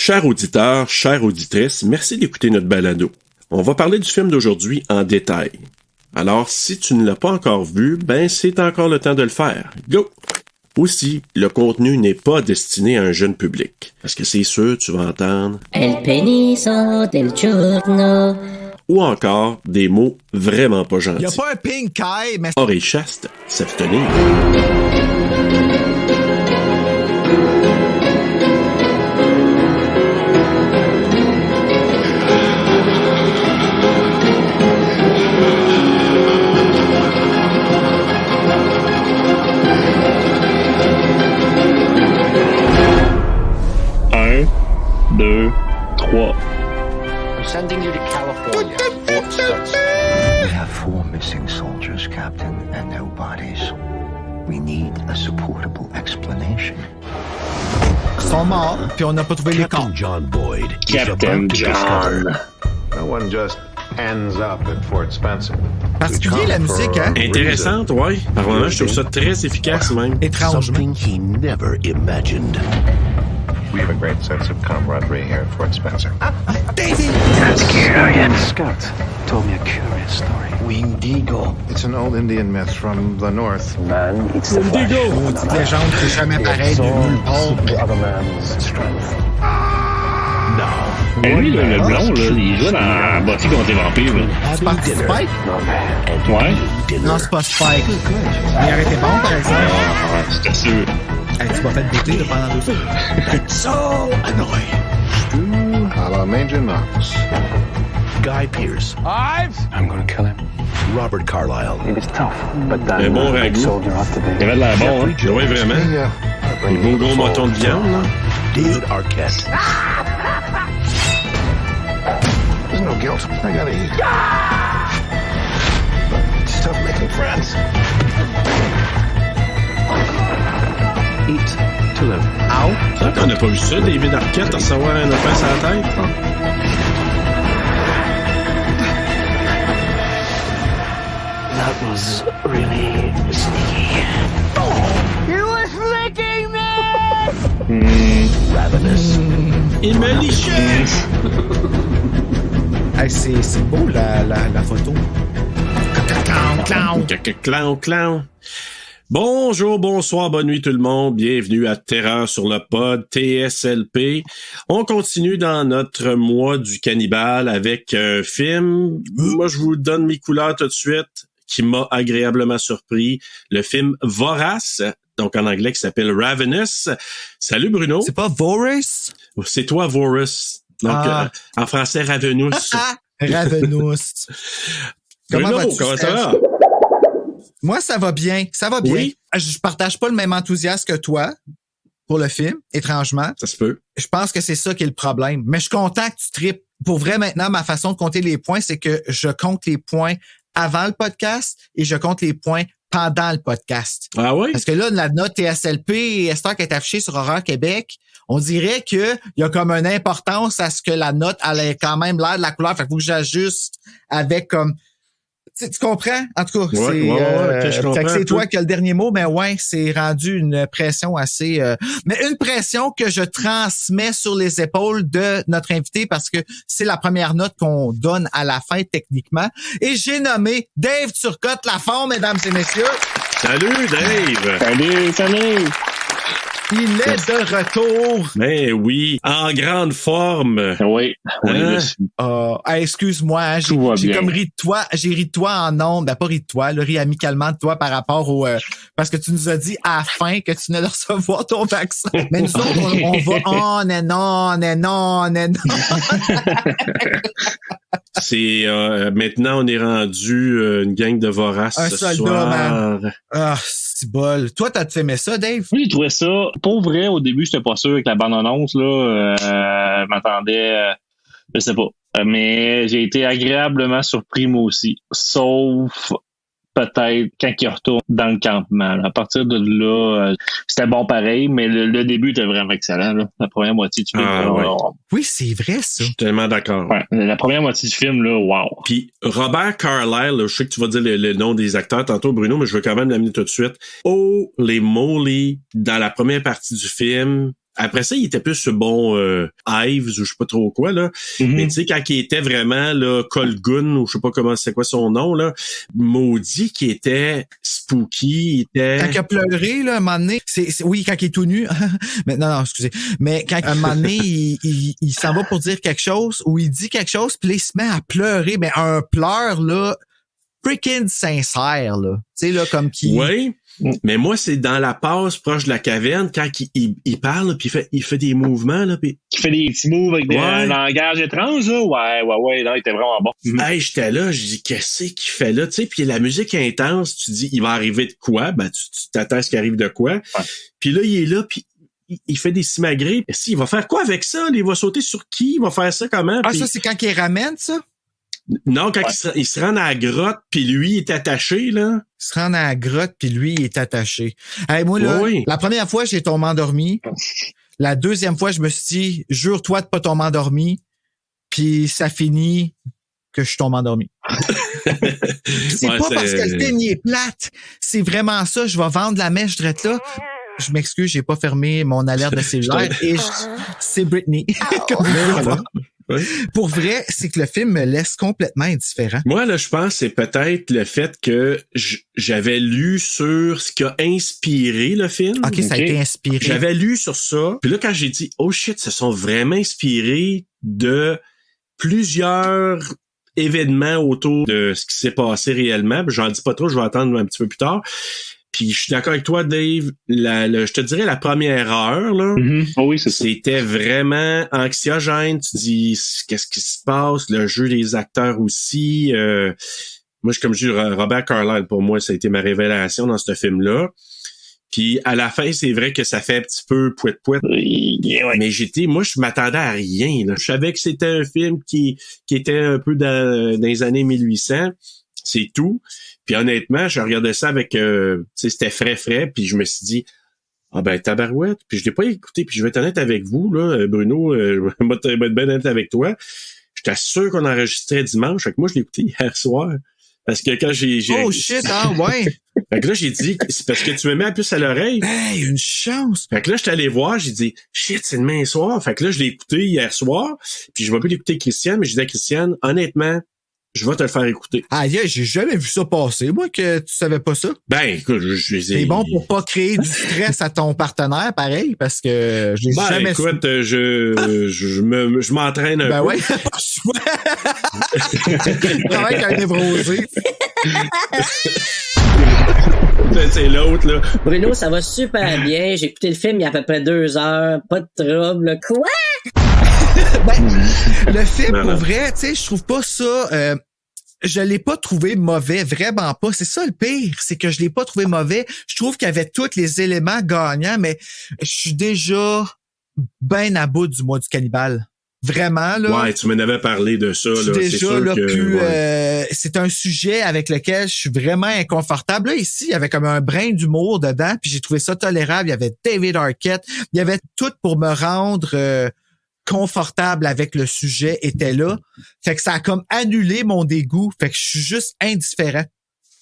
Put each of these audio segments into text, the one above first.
Chers auditeurs, chères auditrices, merci d'écouter notre balado. On va parler du film d'aujourd'hui en détail. Alors, si tu ne l'as pas encore vu, c'est encore le temps de le faire. Go! Aussi, le contenu n'est pas destiné à un jeune public. Parce que c'est sûr, tu vas entendre El peniso del giorno. Ou encore des mots vraiment pas gentils. Y a pas un pink eye, mais... Oreille chaste, s'abstenir. I'm sending you to California. Fort Stokes. We have 4 missing soldiers, Captain, and no bodies. We need a supportable explanation. Ils sont morts, puis on n'a pas trouvé les corps. Captain John Boyd. Captain John. No one just ends up at Fort Spencer. Particulier la musique, hein? Intéressante, ouais. Par moments, je trouve ça très efficace même. Étrangement. Something he never imagined. We have a great sense of camaraderie here at Fort Spencer. David! Scott told me a curious story. Windigo. It's an old Indian myth from the north. Man eats the flesh. Maudite légende qui est jamais pareille de nulle part. The other man's strength. Now. Lui, le blond, là, il joue dans Buffy contre les vampires. Là. C'est pas Spike? Ouais. Non, c'est pas Spike. Il aurait été bon, par exemple. Ah, c'était sûr. Hey, tu m'as fait bouter là, pendant 2 fois. So annoying. A la Major Knox. Guy Pearce. I'm gonna kill him. Robert Carlyle. He was tough, but Un bon ragoût. soldier ought to be. Il avait de l'air bon, hein? Oui, vraiment. Un beau gros mouton de viande, là. David Arquette. There's no guilt. I gotta eat. But it's tough making friends. Eat to live. Ow! C'est vrai qu'on n'a pas vu ça, David Arquette, à recevoir un offense à la tête. That was really sneaky. Ravenous. Et malicieux! Hey, c'est beau, la photo. Clown! Clown. Bonjour, bonsoir, bonne nuit tout le monde. Bienvenue à Terreur sur le pod, TSLP. On continue dans notre mois du cannibale avec un film. Moi, je vous donne mes couleurs tout de suite, qui m'a agréablement surpris. Le film Vorace, donc en anglais, qui s'appelle Ravenous. Salut Bruno. C'est pas Vorace? C'est toi, Vorace. Donc, en français, Ravenous. Ravenous. Bruno, vas-tu, comment ça va? Moi, ça va bien. Ça va bien. Oui. Je partage pas le même enthousiasme que toi pour le film, étrangement. Ça se peut. Je pense que c'est ça qui est le problème. Mais je suis content que tu tripes. Pour vrai, maintenant, ma façon de compter les points, c'est que je compte les points avant le podcast et je compte les points pendant le podcast. Ah oui? Parce que là, la note TSLP Esther qui est affichée sur Horreur Québec, on dirait que il y a comme une importance à ce que la note elle ait quand même l'air de la couleur. Fait qu'il faut que j'ajuste avec comme... Tu comprends? En tout cas, c'est toi qui as le dernier mot, mais ouais, c'est rendu une pression assez... mais une pression que je transmets sur les épaules de notre invité parce que c'est la première note qu'on donne à la fin techniquement. Et j'ai nommé Dave Turcotte-Lafont, mesdames et messieurs. Salut, Dave! Salut! Il est de retour. Mais oui, en grande forme. Oui. Hein? Excuse-moi, hein, Tout va j'ai bien. comme ri de toi. J'ai ri de toi en ondes. Ben, pas ri de toi, le ri amicalement de toi par rapport au... parce que tu nous as dit à la fin que tu venais de recevoir ton vaccin. Mais nous autres, on va on and on. C'est maintenant on est rendu une gang de voraces Un ce soldat, soir. man. Ah, c'est bol. Toi, t'as-tu aimé ça, Dave? Moi, j'ai trouvé ça, pour vrai, au début, j'étais pas sûr avec la bande-annonce, là, je m'attendais, je sais pas. Mais j'ai été agréablement surpris, moi aussi. Sauf, peut-être, quand il retourne dans le campement. À partir de là, c'était bon pareil, mais le début était vraiment excellent, là. La première moitié du film, Ouais. Oui, c'est vrai, ça. Je suis tellement d'accord. Ouais, la première moitié du film, là, wow. Puis Robert Carlyle, là, je sais que tu vas dire le nom des acteurs tantôt, Bruno, mais je veux quand même l'amener tout de suite. Oh, les moly, dans la première partie du film, Après ça, il était plus sur Ives ou je sais pas trop quoi, là. Mais tu sais, quand il était vraiment, là, Colgun, ou je sais pas comment c'est quoi son nom, là, maudit qui était spooky, il était... Quand il a pleuré, là, un moment donné, oui, quand il est tout nu. Mais non, excusez. Mais quand un moment donné, il s'en va pour dire quelque chose, ou il dit quelque chose, puis là, il se met à pleurer, mais un pleur, là, freaking sincère, là. Tu sais, là, comme qui... Oui, mais moi, c'est dans la passe proche de la caverne, quand il parle, puis il fait des mouvements, là, puis... Qui fait des petits moves avec un langage étrange, là. Ouais, là, il était vraiment bon. Hey, j'étais là, je dis, qu'est-ce qu'il fait là? Tu sais, puis la musique est intense, tu dis, il va arriver de quoi? Ben, tu t'attends à ce qu'il arrive de quoi? Ouais. Puis là, il est là, puis il fait des simagrées. Il va faire quoi avec ça? Il va sauter sur qui? Il va faire ça comment? Ah, ça, c'est quand il ramène, ça? Non, quand il se rend à la grotte, puis lui, il est attaché, là. Il se rend à la grotte, puis lui, il est attaché. Hey, moi, là, la première fois, j'ai tombé endormi. La deuxième fois, je me suis dit, jure-toi de pas tomber endormi. Puis ça finit que je tombe endormi. C'est pas parce que le film est plate. C'est vraiment ça. Je vais vendre la mèche drette là. Je m'excuse, j'ai pas fermé mon alerte de cellulaire et c'est Britney. Oui. Pour vrai, c'est que le film me laisse complètement indifférent. Moi, là, je pense que c'est peut-être le fait que j'avais lu sur ce qui a inspiré le film. OK, ça a été inspiré. J'avais lu sur ça. Puis là, quand j'ai dit, oh shit, se sont vraiment inspirés de plusieurs événements autour de ce qui s'est passé réellement. J'en dis pas trop, je vais attendre un petit peu plus tard. Puis je suis d'accord avec toi, Dave. Je te dirais la première heure, là, Oh oui, c'était vraiment anxiogène. Tu dis qu'est-ce qui se passe, le jeu des acteurs aussi. Moi, comme je dis, Robert Carlyle, pour moi, ça a été ma révélation dans ce film-là. Puis à la fin, c'est vrai que ça fait un petit peu pouet-pouet. Mais moi, je m'attendais à rien, là. Je savais que c'était un film qui était un peu dans les années 1800. C'est tout. Puis honnêtement, je regardais ça avec, c'était frais, puis je me suis dit, ah ben tabarouette. Puis je l'ai pas écouté, puis je vais être honnête avec vous, là, Bruno, je vais être bien honnête avec toi. J'étais sûr qu'on enregistrait dimanche, fait que moi je l'ai écouté hier soir. Parce que quand j'ai oh shit, ah ouais! Fait que là, j'ai dit, c'est parce que tu me mets la puce à l'oreille. Hey, une chance! Fait que là, j'étais allé voir, j'ai dit, shit, c'est demain soir. Fait que là, je l'ai écouté hier soir, puis je vais plus l'écouter Christiane, mais j'ai dit à Christiane, honnêtement, je vais te le faire écouter. Ah, j'ai jamais vu ça passer, moi, que tu savais pas ça. Ben, écoute, c'est bon pour pas créer du stress à ton partenaire, pareil, parce que je l'ai jamais écoute, je m'entraîne un peu. Ben ouais, je travaille avec un névrosé. C'est l'autre, là. Bruno, ça va super bien. J'ai écouté le film il y a à peu près 2 heures. Pas de trouble. Quoi? Le film, pour vrai, tu sais, je trouve pas ça... je l'ai pas trouvé mauvais, vraiment pas. C'est ça le pire, c'est que je l'ai pas trouvé mauvais. Je trouve qu'il y avait tous les éléments gagnants, mais je suis déjà ben à bout du mois du cannibale. Vraiment, là. Ouais, tu m'en avais parlé de ça, là. Déjà, c'est sûr là, que, c'est un sujet avec lequel je suis vraiment inconfortable. Là, ici, il y avait comme un brin d'humour dedans, puis j'ai trouvé ça tolérable. Il y avait David Arquette. Il y avait tout pour me rendre confortable avec le sujet était là. Fait que ça a comme annulé mon dégoût. Fait que je suis juste indifférent.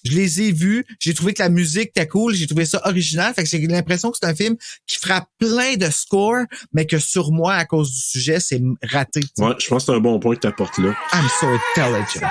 Je les ai vus, j'ai trouvé que la musique était cool, j'ai trouvé ça original. Fait que j'ai l'impression que c'est un film qui frappe plein de scores, mais que sur moi, à cause du sujet, c'est raté. T'sais. Ouais, je pense que c'est un bon point que tu apportes là. I'm so intelligent.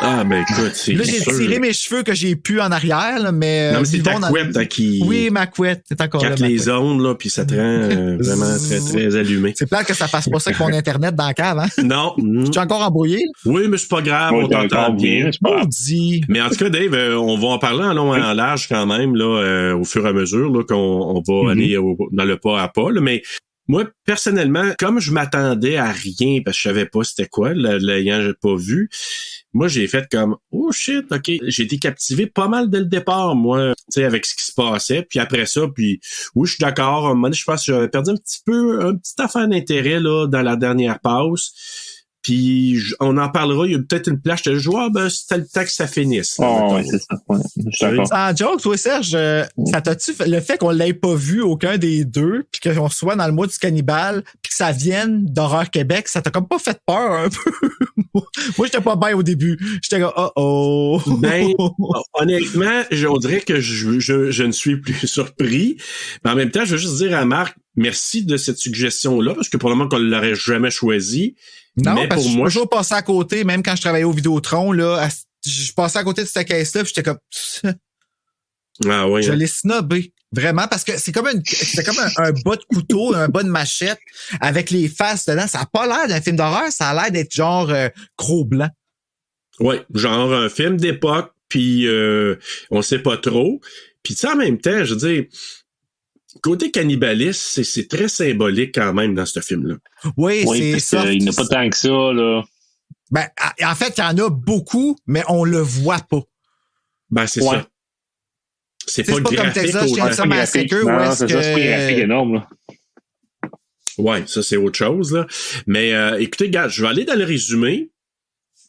Ah, ben écoute, c'est là, j'ai tiré mes cheveux que j'ai pu en arrière, là, mais... Non, mais c'est ta couette qui... Oui, ma couette, c'est encore là. Les ondes, là, puis ça te rend vraiment très, très allumé. C'est plate que ça fasse pas ça avec mon Internet dans la cave, hein? Non. Je suis encore embrouillé? Oui, mais c'est pas grave, on t'entend bien. Maudit. Mais en tout cas, Dave, on va en parler en long et en large quand même, là, au fur et à mesure, là, qu'on va aller dans le pas à pas, là, mais... Moi, personnellement, comme je m'attendais à rien, parce que je savais pas c'était quoi, l'ayant pas vu, moi, j'ai fait comme, oh shit, OK. J'ai été captivé pas mal dès le départ, moi, tu sais, avec ce qui se passait. Puis après ça, puis oui, je suis d'accord. À un moment donné, je pense que j'avais perdu un petit affaire d'intérêt, là, dans la dernière pause. Puis on en parlera, il y a peut-être une plage de joie, ben c'était le temps que ça finisse. Ouais, c'est ça. Ouais, je suis d'accord. En joke, toi, Serge, ça t'a-tu le fait qu'on l'ait pas vu aucun des deux, puis qu'on soit dans le mois du cannibale, puis que ça vienne d'Horreur Québec, ça t'a comme pas fait peur un peu? Moi, j'étais pas bien au début. J'étais comme oh. Ben, honnêtement, on dirait que je ne suis plus surpris. Mais en même temps, je veux juste dire à Marc, merci de cette suggestion-là, parce que probablement qu'on l'aurait jamais choisi. Non, mais parce pour que moi, je suis toujours passé à côté, même quand je travaillais au Vidéotron, là, je passais à côté de cette caisse-là, puis j'étais comme, ah ouais, je hein. l'ai snobé. Vraiment, parce que c'est comme un bas de couteau, un bas de machette, avec les faces dedans. Ça a pas l'air d'un film d'horreur, ça a l'air d'être genre Cro-Blanc. Ouais, genre un film d'époque, puis on sait pas trop. Puis tu sais, en même temps, je veux dire, côté cannibaliste, c'est très symbolique quand même dans ce film-là. Oui, c'est ça. Il n'y a pas tant que ça, là. Ben, en fait, il y en a beaucoup, mais on le voit pas. Ben, c'est Ouais. ça. C'est C'est pas pas comme graphique Texas autant. Chainsaw Massacre, où Non, est-ce c'est ça, c'est pas graphique que... énorme, là. Ouais, ça, c'est autre chose, là. Mais écoutez, gars, je vais aller dans le résumé.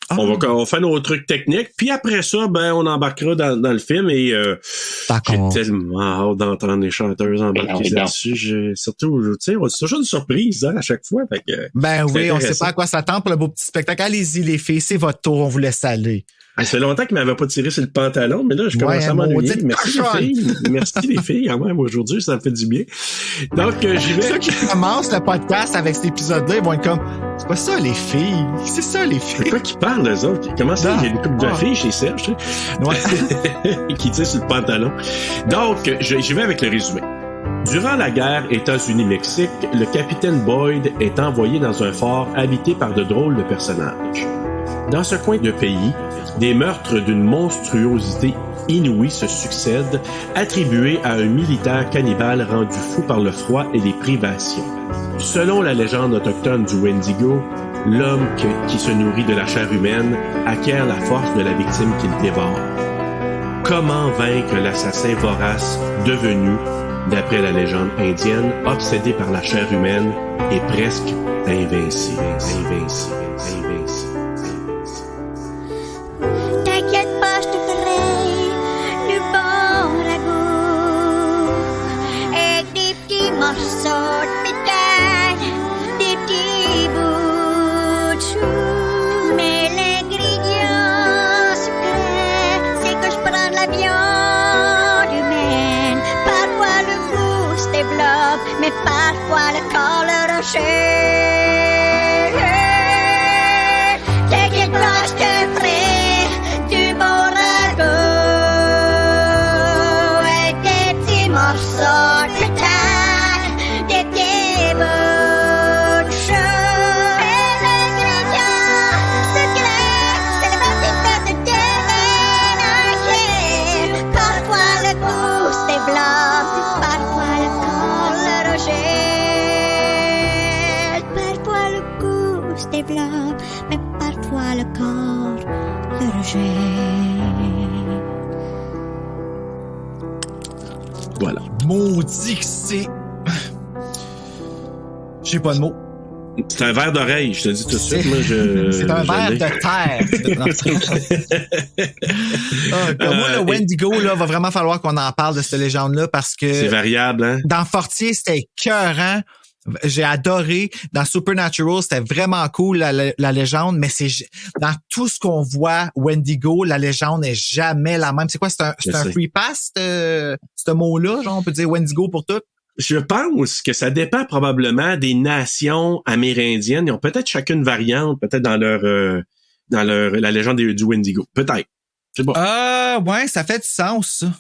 Ah. On va faire nos trucs techniques. Puis après ça, ben, on embarquera dans le film et j'ai tellement hâte d'entendre les chanteuses embarquer là-dessus. Surtout, tu sais, c'est toujours une surprise hein, à chaque fois. Fait que, Ben c'est oui, on sait intéressant. pas à quoi s'attendre pour le beau petit spectacle. Allez-y, les filles, c'est votre tour, on vous laisse aller. Ça fait longtemps qu'il m'avait pas tiré sur le pantalon, mais là, je commence à m'ennuyer. maudite Merci cochonne. les filles. Merci les filles, quand même, aujourd'hui, ça me fait du bien. Donc, j'y vais. Ceux qui commencent le podcast avec cet épisode-là, ils vont être comme, c'est pas ça, les filles. C'est ça, les C'est filles. quoi qui parle, eux autres? Comment ça, il y a une couple de filles chez Serge, tu sais? Ouais. qui tire sur le pantalon. Donc, j'y vais avec le résumé. Durant la guerre États-Unis-Mexique, le capitaine Boyd est envoyé dans un fort habité par de drôles de personnages. Dans ce coin de pays, des meurtres d'une monstruosité inouïe se succèdent, attribués à un militaire cannibale rendu fou par le froid et les privations. Selon la légende autochtone du Wendigo, l'homme qui se nourrit de la chair humaine acquiert la force de la victime qu'il dévore. Comment vaincre l'assassin vorace devenu, d'après la légende indienne, obsédé par la chair humaine et presque invincible. T'inquiète pas, je te ferai du bon ragoût avec des petits morceaux de pétale, des petits bouts de chou. Mais l'ingrédient secret, c'est que je prends de la viande humaine. Parfois le goût se développe, mais parfois le corps le rejette. T'inquiète pas, je te ferai du bon ragoût avec des petits morceaux de pétale, des petits bouts de chou. Et l'ingrédient secret, c'est le petit peu de devenir. Parfois le goût se développe, parfois le corps le rejette. Parfois le goût se développe, mais parfois le corps le rejette. Voilà. Maudit que c'est... J'ai pas de mots. C'est un verre d'oreille, je te dis tout de suite. Moi, C'est un verre l'ai. de terre. Moi, le Wendigo, là, va vraiment falloir qu'on en parle de cette légende-là parce que C'est variable, hein? dans Fortier, c'était écœurant. J'ai adoré. Dans Supernatural, c'était vraiment cool, la légende, mais c'est dans tout ce qu'on voit, Wendigo, la légende n'est jamais la même. C'est quoi? C'est un free pass, ce mot-là? Genre, on peut dire Wendigo pour tout? Je pense que ça dépend probablement des nations amérindiennes. Ils ont peut-être chacune variante, peut-être dans la légende du Wendigo. Peut-être. Je sais pas. Ouais, ça fait du sens, ça.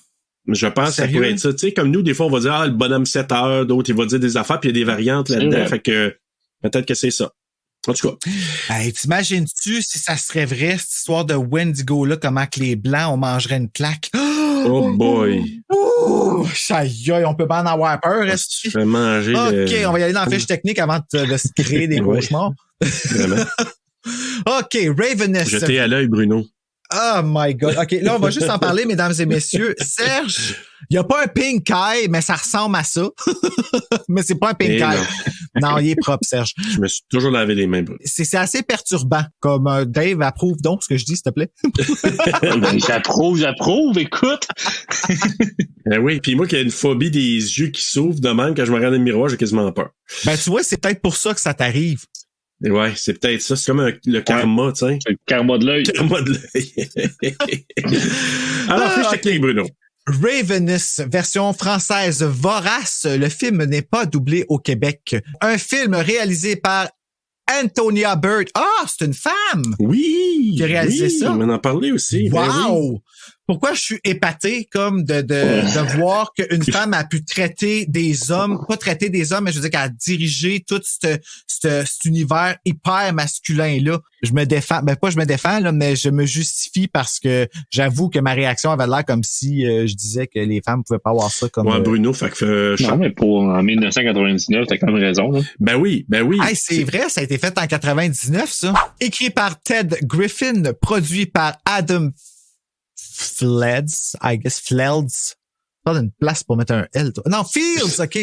Je pense que ça Sérieux? pourrait être ça. Tu sais, comme nous, des fois, on va dire, le bonhomme 7 heures, d'autres, il va dire des affaires, puis il y a des variantes là-dedans. Ouais. Fait que peut-être que c'est ça. En tout cas. Hey, t'imagines-tu si ça serait vrai, cette histoire de Wendigo-là, comment que les Blancs, on mangerait une claque? Oh boy. Oh, aïe, on peut pas en avoir peur, est-ce Je vais manger. OK, on va y aller dans la fiche technique avant de se créer des Ouais. cauchemars. Vraiment. OK, Ravenous. Jeter à l'œil, Bruno. Oh my God. OK, là, on va juste en parler, mesdames et messieurs. Serge, il n'y a pas un pink eye, mais ça ressemble à ça. Mais c'est pas un pink Eh eye. Non, il est propre, Serge. Je me suis toujours lavé les mains, Bruno. C'est assez perturbant. Comme Dave approuve donc ce que je dis, s'il te plaît. Ben, j'approuve, écoute. Ben oui, puis moi qui ai une phobie des yeux qui s'ouvrent de même, quand je me regarde dans le miroir, j'ai quasiment peur. Ben, tu vois, c'est peut-être pour ça que ça t'arrive. Et ouais, c'est peut-être ça. C'est comme le karma, tu sais. C'est le karma de l'œil. Le karma de l'œil. Alors, fiche technique, Bruno. Ravenous, version française vorace. Le film n'est pas doublé au Québec. Un film réalisé par Antonia Bird. Ah, c'est une femme! Oui! Qui a réalisé ça? On en parlait aussi. Ben oui. Wow! Pourquoi je suis épaté comme de voir qu'une femme a pu traiter des hommes, pas traiter des hommes, mais je veux dire qu'elle a dirigé tout cet univers hyper masculin-là. Je me défends, pas je me défends, là, mais je me justifie parce que j'avoue que ma réaction avait l'air comme si je disais que les femmes pouvaient pas avoir ça comme... Ouais, Bruno, fait que... Non, mais en 1999, t'as quand même raison. Là. Ben oui. Hey, c'est vrai, ça a été fait en 99, ça. Écrit par Ted Griffin, produit par Adam Fields, pas d'une place pour mettre un L. Non, Fields, OK.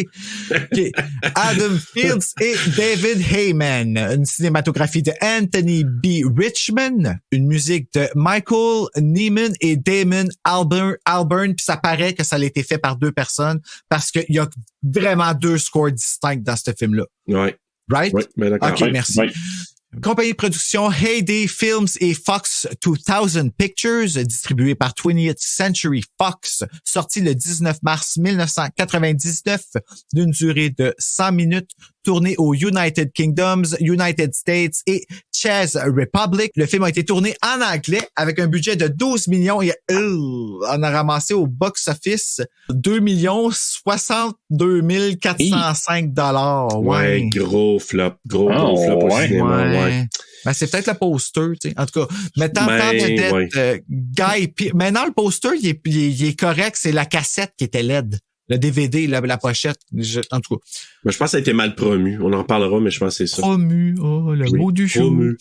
Adam Fields et David Heyman. Une cinématographie de Anthony B. Richmond. Une musique de Michael Nyman et Damon Albarn. Puis ça paraît que ça a été fait par deux personnes parce qu'il y a vraiment deux scores distincts dans ce film-là. Ouais. Right? Oui, ben d'accord. OK, merci. Ouais. Compagnie de production Heyday Films et Fox 2000 Pictures, distribué par 20th Century Fox, sorti le 19 mars 1999, d'une durée de 100 minutes, tourné aux United Kingdoms, United States et Czech Republic. Le film a été tourné en anglais avec un budget de 12 millions et on a ramassé au box-office 2 62 405 $. Ouais, gros flop au ouais. cinéma, ouais. Ben, c'est peut-être le poster, tu sais. En tout cas, mettant vedette Guy Pearce. Maintenant, le poster, il est correct. C'est la cassette qui était laide. Le DVD, la pochette. En tout cas. Mais je pense que ça a été mal promu. On en parlera, mais je pense que c'est ça. Promu. Oh, le mot du jour. Promu.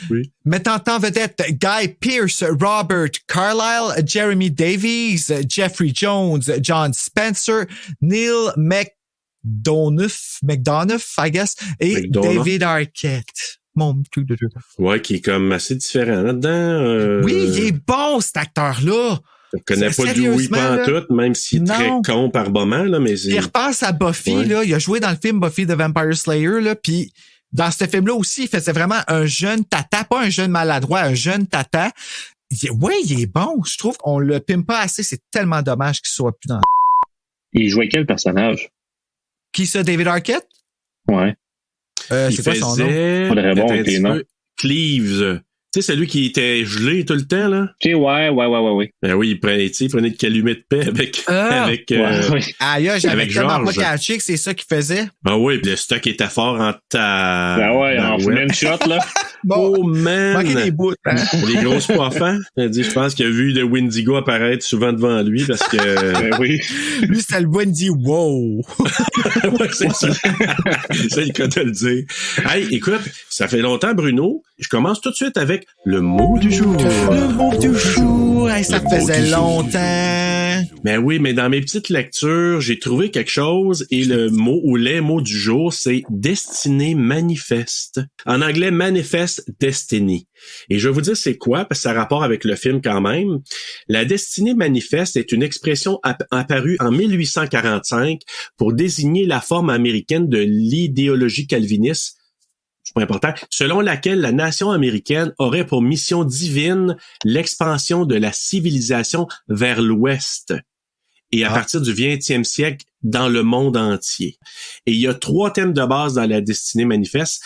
Oui. Mettant en vedette Guy Pearce, Robert Carlyle, Jeremy Davies, Jeffrey Jones, John Spencer, Neil McDonough, I guess, et David Arquette. Mon truc de jeu. Ouais, qui est comme assez différent là-dedans. Oui, il est bon, cet acteur-là. Je connais pas d'où il pantoute, même s'il est très con par moment, là, mais il repasse à Buffy, là. Il a joué dans le film Buffy the Vampire Slayer, là, puis dans ce film-là aussi, il faisait vraiment un jeune tata, pas un jeune maladroit, un jeune tata. Il est bon. Je trouve qu'on le pimpe pas assez. C'est tellement dommage qu'il soit plus dans... Il jouait quel personnage? Qui ça, David Arquette? Ouais. C'est quoi son nom? Faudrait bon avec les noms. Cleaves. Tu sais, celui qui était gelé tout le temps, là? Tu sais, ouais. Ben oui, il prenait le calumet de paix avec j'avais tellement pas catché que c'est ça qu'il faisait. Ah oui, le stock était fort en ta... Ben ouais, en fumait une shot, là. Bon, oh man! Des bouts, hein? Les grosses poiffins. Je pense qu'il a vu le Wendigo apparaître souvent devant lui parce que... Ben oui. Lui, c'était le Wendy wow! Ouais, c'est ça. C'est le cas de le dire. Hey, écoute, ça fait longtemps, Bruno. Je commence tout de suite avec le mot du jour. Le mot du jour. Hey, ça faisait longtemps. Ben oui, mais dans mes petites lectures, j'ai trouvé quelque chose et le mot ou les mots du jour, c'est destinée manifeste. En anglais, manifest destiny. Et je vais vous dire c'est quoi, parce que ça a rapport avec le film quand même. La destinée manifeste est une expression apparue en 1845 pour désigner la forme américaine de l'idéologie calviniste, c'est pas important, selon laquelle la nation américaine aurait pour mission divine l'expansion de la civilisation vers l'Ouest. Et à partir du 20e siècle, dans le monde entier. Et il y a 3 thèmes de base dans la destinée manifeste.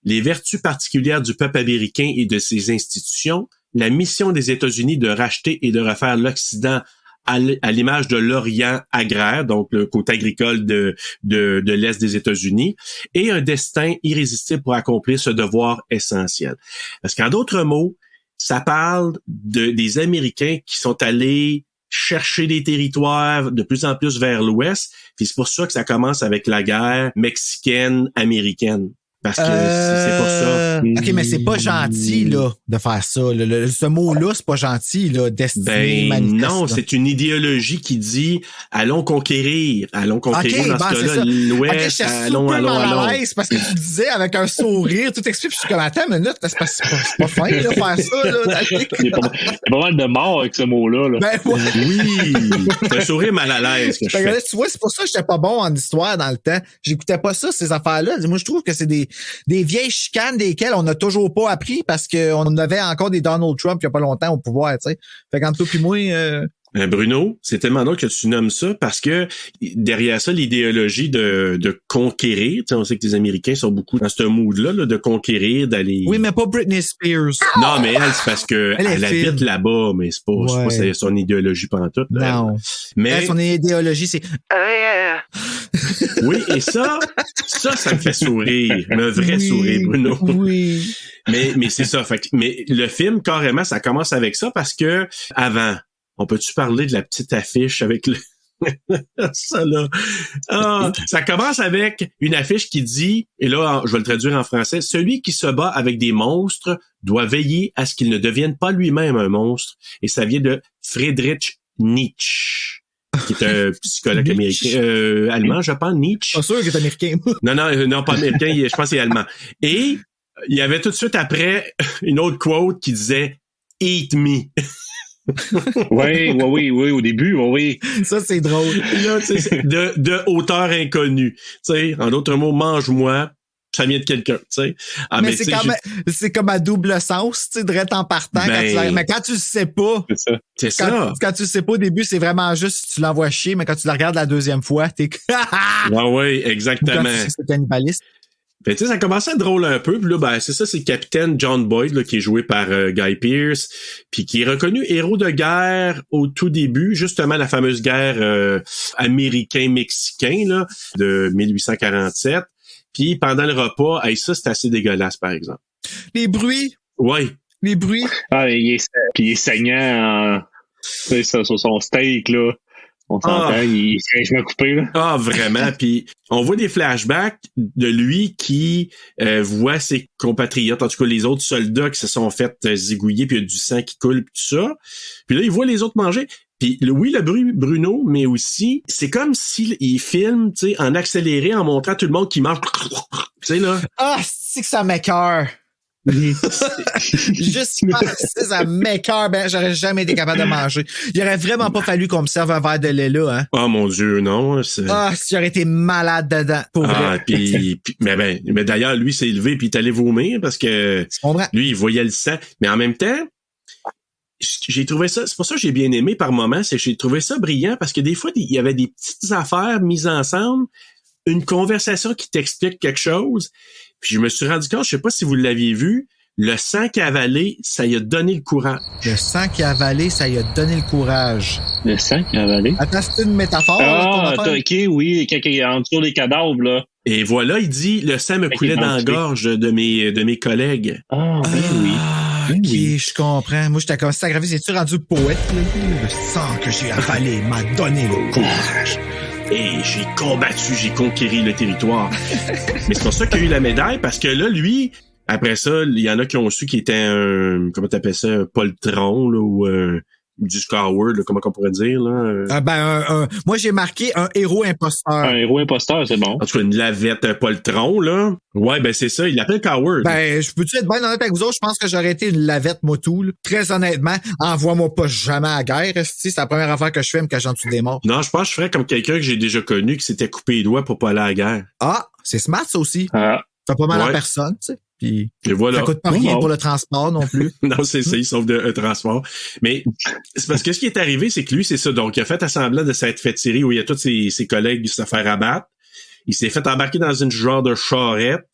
Les vertus particulières du peuple américain et de ses institutions, la mission des États-Unis de racheter et de refaire l'Occident à l'image de l'Orient agraire, donc le côté agricole de l'Est des États-Unis, et un destin irrésistible pour accomplir ce devoir essentiel. Parce qu'en d'autres mots, ça parle des Américains qui sont allés chercher des territoires de plus en plus vers l'Ouest, puis c'est pour ça que ça commence avec la guerre mexicaine-américaine. Parce que c'est pour ça. OK, mais c'est pas gentil, là, de faire ça. Ce mot-là, c'est pas gentil, là, destinée manifeste. Non, c'est une idéologie qui dit allons conquérir dans ce cas-là, l'Ouest, allons. Parce que tu disais avec un sourire, tout explique, je suis comme, attends une minute, c'est pas fin, là, faire ça, là. Il y a pas mal de morts avec ce mot-là, là. Ben, ouais. Oui. C'est un sourire mal à l'aise que je fais. Tu vois, c'est pour ça que j'étais pas bon en histoire dans le temps. J'écoutais pas ça, ces affaires-là. Moi, je trouve que c'est des vieilles chicanes desquelles on n'a toujours pas appris parce qu'on avait encore des Donald Trump il y a pas longtemps au pouvoir, tu sais. Fait qu'entre toi puis moi... Bruno, c'est tellement drôle que tu nommes ça parce que derrière ça, l'idéologie de conquérir, tu sais, on sait que les Américains sont beaucoup dans ce mood-là, là, de conquérir, d'aller... Oui, mais pas Britney Spears. Non, mais elle, c'est parce que elle habite là-bas, mais c'est pas son idéologie pantoute. Là, non. Mais elle, son idéologie, c'est... Oui, et ça me fait sourire. Un vrai sourire, Bruno. Oui. Mais c'est ça. Fait que, mais le film, carrément, ça commence avec ça parce que avant, on peut-tu parler de la petite affiche avec le... ça, là. Ah, ça commence avec une affiche qui dit, et là, je vais le traduire en français, celui qui se bat avec des monstres doit veiller à ce qu'il ne devienne pas lui-même un monstre. Et ça vient de Friedrich Nietzsche, qui est un psychologue américain, allemand, je pense, Nietzsche. Pas sûr qu'il est américain. Non, pas américain, je pense que c'est allemand. Et il y avait tout de suite après une autre quote qui disait « Eat me ». Oui, au début, oui. Ça, c'est drôle. Là, de hauteur inconnue. T'sais, en d'autres mots, mange-moi, ça vient de quelqu'un. Mais c'est comme à double sens, tu sais, direct en partant. Mais quand tu le sais pas, c'est ça. Quand tu le sais pas au début, c'est vraiment juste tu l'envoies chier, mais quand tu la regardes la deuxième fois, t'es... Oui, exactement. Quand tu sais que c'est cannibaliste. Ben, tu sais, ça commençait à être drôle un peu, puis là, ben, c'est ça, c'est le capitaine John Boyd, là, qui est joué par Guy Pearce, puis qui est reconnu héros de guerre au tout début, justement la fameuse guerre américain-mexicain, là, de 1847. Puis pendant le repas, ça, c'est assez dégueulasse, par exemple. Les bruits. Oui. Les bruits. Ah, il est saignant sur son steak, là. On s'entend, il je me couper, là. Ah, vraiment. Puis on voit des flashbacks de lui qui voit ses compatriotes, en tout cas les autres soldats qui se sont fait zigouiller, puis il y a du sang qui coule, puis tout ça. Puis là, il voit les autres manger. Puis oui, le bruit, Bruno, mais aussi, c'est comme s'il filme, tu sais, en accéléré, en montrant tout le monde qui mange. Tu sais, là. Ah, c'est que ça m'écoeure. Juste ça m'écoeure, ben j'aurais jamais été capable de manger. Il aurait vraiment pas fallu qu'on me serve un verre de lait là, hein. Oh mon Dieu, non. S'il aurait été malade dedans, pour vrai. Puis mais d'ailleurs, lui s'est levé puis il est allé vomir parce que lui, il voyait le sang. Mais en même temps, j'ai trouvé ça, c'est pour ça que j'ai bien aimé par moments, c'est que j'ai trouvé ça brillant parce que des fois, il y avait des petites affaires mises ensemble, une conversation qui t'explique quelque chose. Puis je me suis rendu compte, je sais pas si vous l'aviez vu, le sang qu'il a avalé, ça lui a donné le courage. Le sang qu'il a avalé, ça lui a donné le courage. Le sang qu'il a avalé? Attends, c'est une métaphore. Ah, OK, oui, quand il est en dessous des cadavres, là. Et voilà, il dit, le sang me coulait dans la gorge de mes collègues. Ah, oui. OK, je comprends. Moi, j'étais comme ça grave, c'est-tu rendu poète, là? Le sang que j'ai avalé m'a donné le courage. Et j'ai combattu, j'ai conquéri le territoire. Mais c'est pour ça qu'il a eu la médaille, parce que là, lui, après ça, il y en a qui ont su qu'il était un, comment t'appelles ça, un poltron, là, ou du Skyward, là, comment on pourrait dire, là. Moi, j'ai marqué un héros imposteur. Un héros imposteur, c'est bon. En tout cas, une lavette, un poltron, là. Ouais, ben c'est ça, il l'appelle Coward. Ben, je peux-tu être bien honnête avec vous autres? Je pense que j'aurais été une lavette motou, là. Très honnêtement, envoie-moi pas jamais à la guerre, c'est la première affaire que je fais, me cachant dessous des morts. Non, je pense que je ferais comme quelqu'un que j'ai déjà connu qui s'était coupé les doigts pour pas aller à la guerre. Ah, c'est smart, ça aussi. Ah. Ça fait pas mal à personne, tu sais. Puis, voilà. Ça coûte pas rien pour le transport non plus. Non, c'est ça, il sauve de transport. Mais c'est parce que ce qui est arrivé, c'est que lui, c'est ça. Donc, il a fait semblant de s'être fait tirer où il y a tous ses collègues se faire abattre. Il s'est fait embarquer dans une genre de charrette.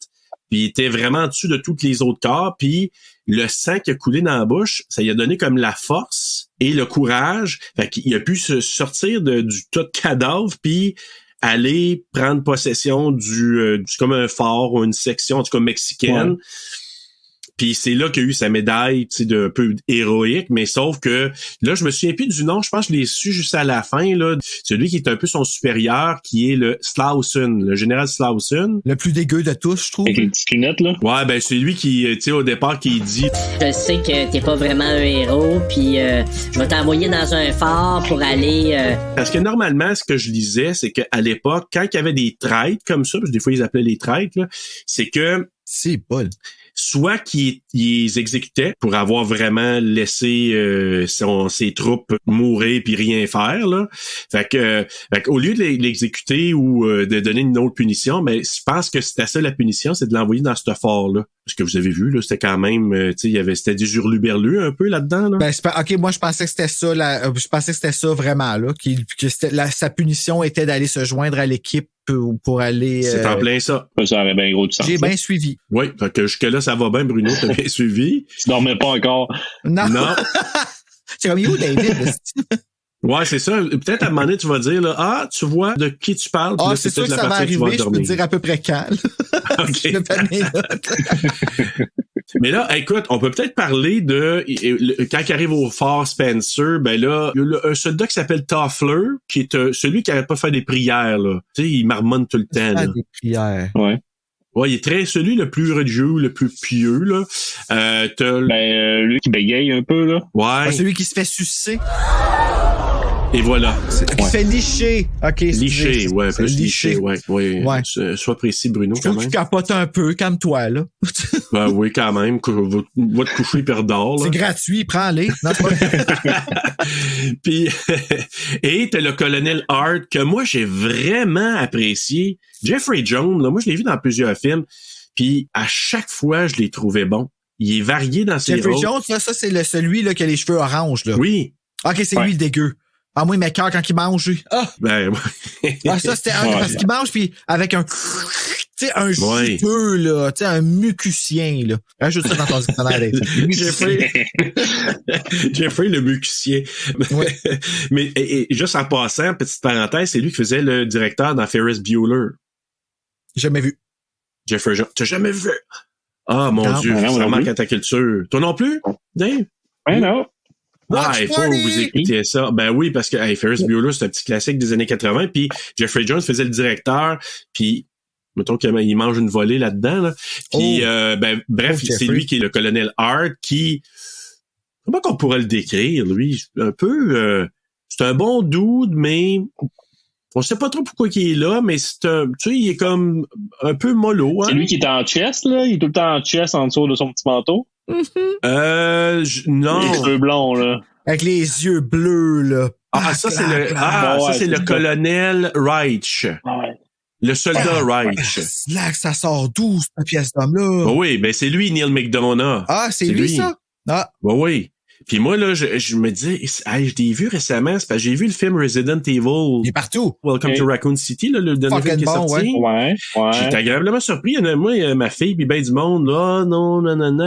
Puis il était vraiment en dessous de tous les autres corps. Puis le sang qui a coulé dans la bouche, ça lui a donné comme la force et le courage. Fait qu'il a pu se sortir du tas de cadavres, puis aller prendre possession du comme un fort ou une section, en tout cas mexicaine. Ouais. Puis c'est là qu'il a eu sa médaille, tu sais, d'un peu héroïque, mais sauf que là, je me souviens plus du nom, je pense que je l'ai su juste à la fin, là. Celui qui est un peu son supérieur, qui est le Slauson, le général Slauson. Le plus dégueu de tous, je trouve. Avec les petites lunettes, là. Ouais, ben c'est lui qui, tu sais, au départ, qui dit... Je sais que t'es pas vraiment un héros, puis je vais t'envoyer dans un fort pour aller... Parce que normalement, ce que je lisais, c'est qu'à l'époque, quand il y avait des traîtres comme ça, parce que des fois, ils appelaient les traîtres, là, c'est que... C'est Paul. Soit qu'ils exécutaient pour avoir vraiment laissé ses troupes mourir puis rien faire, là. Fait que au lieu de l'exécuter ou de donner une autre punition, mais je pense que c'était ça la punition, c'est de l'envoyer dans ce fort-là. ce que vous avez vu, là, c'était quand même, tu sais, c'était des hurluberlus un peu là-dedans, là. Ben, OK, moi, je pensais que c'était ça, je pensais que c'était ça vraiment, là, sa punition était d'aller se joindre à l'équipe pour aller... C'est en plein ça. Ça aurait bien gros du sens. J'ai bien suivi. Oui, fait que jusque-là, ça va bien, Bruno, t'as bien suivi. Tu dormais pas encore. Non. C'est comme, où David? Ouais, c'est ça. Peut-être à un moment donné, tu vas dire, là, tu vois de qui tu parles. Ah, là, c'est sûr que la ça va partie où tu vas arriver, je peux te dormir. dire à peu près quand. OK. Je vais faire mes notes. Mais là, écoute, on peut peut-être parler de quand il arrive au Fort Spencer, ben là, il y a un soldat qui s'appelle Toffler, qui est celui qui n'arrête pas fait des prières, là. Tu sais, il marmonne tout le temps, là. Des prières. Ouais. Ouais, il est celui le plus religieux, le plus pieux, là. Lui qui bégaye un peu, là. Ouais. Celui qui se fait sucer. Et voilà. Qui se fait licher. OK. Licher, ouais, plus licher, ouais. Ouais. Sois précis, Bruno, Je quand trouve même. que tu capotes un peu, calme-toi, là. Ben oui, quand même. Va te coucher puis redors, là. C'est gratuit, prends-les. Non, c'est pas... Puis, et t'as le colonel Hart, que moi, j'ai vraiment apprécié. Jeffrey Jones, là, moi, je l'ai vu dans plusieurs films. Puis, à chaque fois, je l'ai trouvé bon. Il est varié dans ses Jeffrey rôles. Jones, ça, c'est celui là, qui a les cheveux oranges, là. Oui. OK, c'est lui le dégueu. Ah, moi, il m'écoeure quand il mange, lui. Ben, ça, c'était parce qu'il mange, puis avec un... Tu sais, un juteux, là. Tu sais, un mucusien, là. Rajoute ça dans ton dictionnaire. Jeffrey le mucusien. Ouais. Mais juste en passant, petite parenthèse, c'est lui qui faisait le directeur dans Ferris Bueller. Jamais vu. Jeffrey Jones. T'as jamais vu? Ah, mon non, Dieu, ça manque à ta culture. Toi non plus? Dave? Ouais, non. Ah, il faut que vous écoutiez ça. Ben oui, parce que Ferris Bueller, c'est un petit classique des années 80, puis Jeffrey Jones faisait le directeur, puis mettons qu'il mange une volée là-dedans, là. Puis bref, c'est lui qui est le colonel Hart qui... Comment qu'on pourrait le décrire, lui? Un peu... c'est un bon dude, mais... On sait pas trop pourquoi il est là, mais c'est un... Tu sais, il est comme un peu mollo, hein? C'est lui qui est en chest, là? Il est tout le temps en chest en dessous de son petit manteau? Non. Les cheveux blonds, là. Avec les yeux bleus, là. Ça, c'est le colonel Reich. Ouais. Le soldat Reich. Là, ça sort d'où, cette pièce d'homme-là? Oui, ben c'est lui, Neil McDonough. Ah, c'est lui, ça? Ah. Oui. Puis moi, là, je me dis, je l'ai vu récemment, c'est parce que j'ai vu le film Resident Evil. Il est partout. Welcome to Raccoon City, là, le dernier film qui est sorti. Ouais. J'étais agréablement surpris. Moi, ma fille, puis ben du monde, là, non.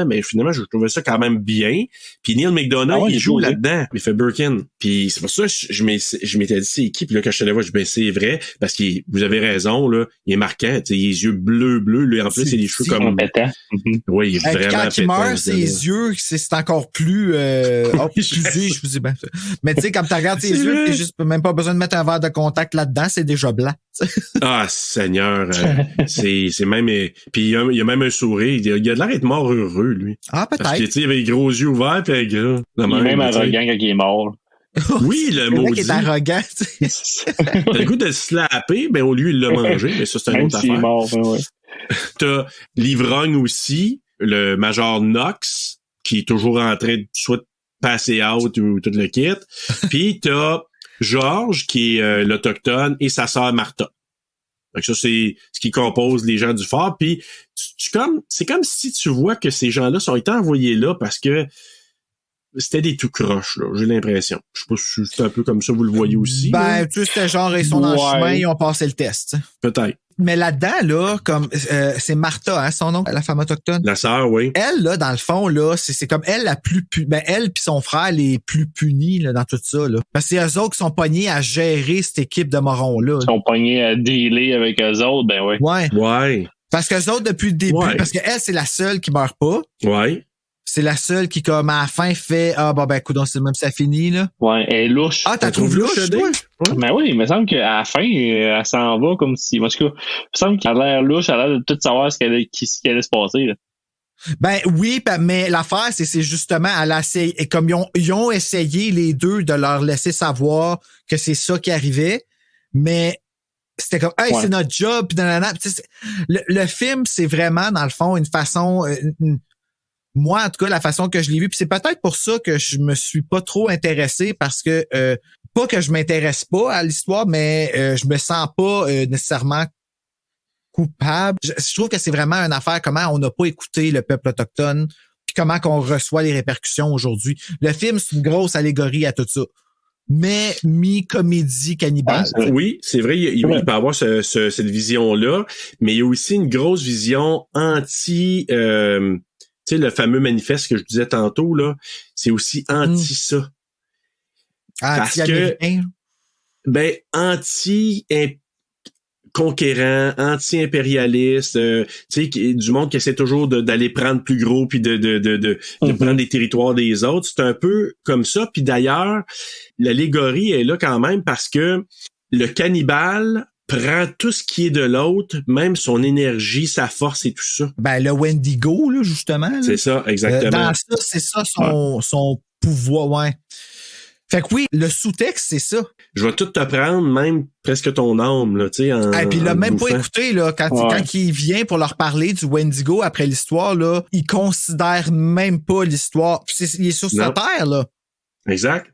Mais finalement, je trouvais ça quand même bien. Puis Neil McDonough, il joue là-dedans. Il fait Birkin. Puis c'est pour ça que je m'étais dit, c'est qui? Puis là, quand je te l'ai vu, c'est vrai, parce que vous avez raison, là, il est marquant. Tu sais, les yeux bleus. Lui, en plus, il a les cheveux comme... pétant. Oui, il est vraiment pétant. Quand il meurt, ses yeux, c'est encore plus... excusez, je vous dis bien. Mais tu sais, quand tu regardes ses yeux, t'as juste même pas besoin de mettre un verre de contact là-dedans, c'est déjà blanc. Ah, Seigneur, c'est même... Puis il y a même un sourire. Il a de l'air d'être mort heureux, lui. Ah, peut-être. Parce que, tu sais, il avait les gros yeux ouverts, puis il est même arrogant quand il est mort. Oui, le maudit. Le mec est arrogant, tu sais. T'as le goût de le slapper, ben au lieu, il l'a mangé, mais ça, c'est une autre affaire. Il est mort, ouais. T'as l'ivrogne aussi, le Major Knox, qui est toujours en train de soit passer out ou tout le kit. Puis t'as George, qui est l'autochtone, et sa sœur Martha. Donc ça, c'est ce qui compose les gens du fort. Puis c'est comme si tu vois que ces gens-là sont été envoyés là parce que c'était des tout croches, là, j'ai l'impression. Je sais pas si c'est un peu comme ça, vous le voyez aussi. Ben, tu sais, c'était genre, ils sont dans le chemin, ils ont passé le test. Peut-être. Mais là-dedans, là, comme c'est Martha, hein, son nom, la femme autochtone. La sœur, oui. Elle, là, dans le fond, là, c'est comme elle la plus elle puis son frère les plus punis là, dans tout ça. Là. Parce que c'est eux autres qui sont pognés à gérer cette équipe de morons-là. Ils sont pognés à dealer avec eux autres, ben ouais. Ouais. Parce qu'eux autres, depuis le début, parce qu'elle, c'est la seule qui meurt pas. Ouais. C'est la seule qui, comme, à la fin, fait, coudonc, c'est même ça finit, là. Ouais, elle est louche. Ah, t'as trouvé louche, toi? Ben oui, il me semble qu'à la fin, elle s'en va comme si, en tout cas, il me semble qu'elle a l'air louche, elle a l'air de tout savoir ce qu'elle allait se passer, là. Ben oui, mais l'affaire, c'est justement, elle a essayé, et comme ils ont essayé les deux de leur laisser savoir que c'est ça qui arrivait, mais c'était comme, hey, c'est notre job, pis nanana. Le film, c'est vraiment, dans le fond, une façon, moi, en tout cas, la façon que je l'ai vu, puis c'est peut-être pour ça que je me suis pas trop intéressé, parce que pas que je m'intéresse pas à l'histoire, mais je me sens pas nécessairement coupable. Je trouve que c'est vraiment une affaire comment on n'a pas écouté le peuple autochtone puis comment qu'on reçoit les répercussions aujourd'hui. Le film, c'est une grosse allégorie à tout ça. Mais mi-comédie cannibale. Oui, c'est vrai, il peut avoir cette vision-là, mais il y a aussi une grosse vision anti... tu sais, le fameux manifeste que je disais tantôt, là, c'est aussi anti ça. Parce que, anti-conquérant, anti-impérialiste, tu sais, du monde qui essaie toujours d'aller prendre plus gros puis de prendre les territoires des autres. C'est un peu comme ça. Puis d'ailleurs, l'allégorie est là quand même parce que le cannibale prend tout ce qui est de l'autre, même son énergie, sa force et tout ça. Ben, le Wendigo, là, justement. Là. C'est ça, exactement. Dans ça, c'est ça son pouvoir, ouais. Fait que oui, le sous-texte, c'est ça. Je vais tout te prendre, même presque ton âme, là, tu sais, en. Et puis il l'a même bouffant. pas écouté, là, quand il vient pour leur parler du Wendigo après l'histoire, là, il considère même pas l'histoire. Puis il est sur sa terre, là. Exact.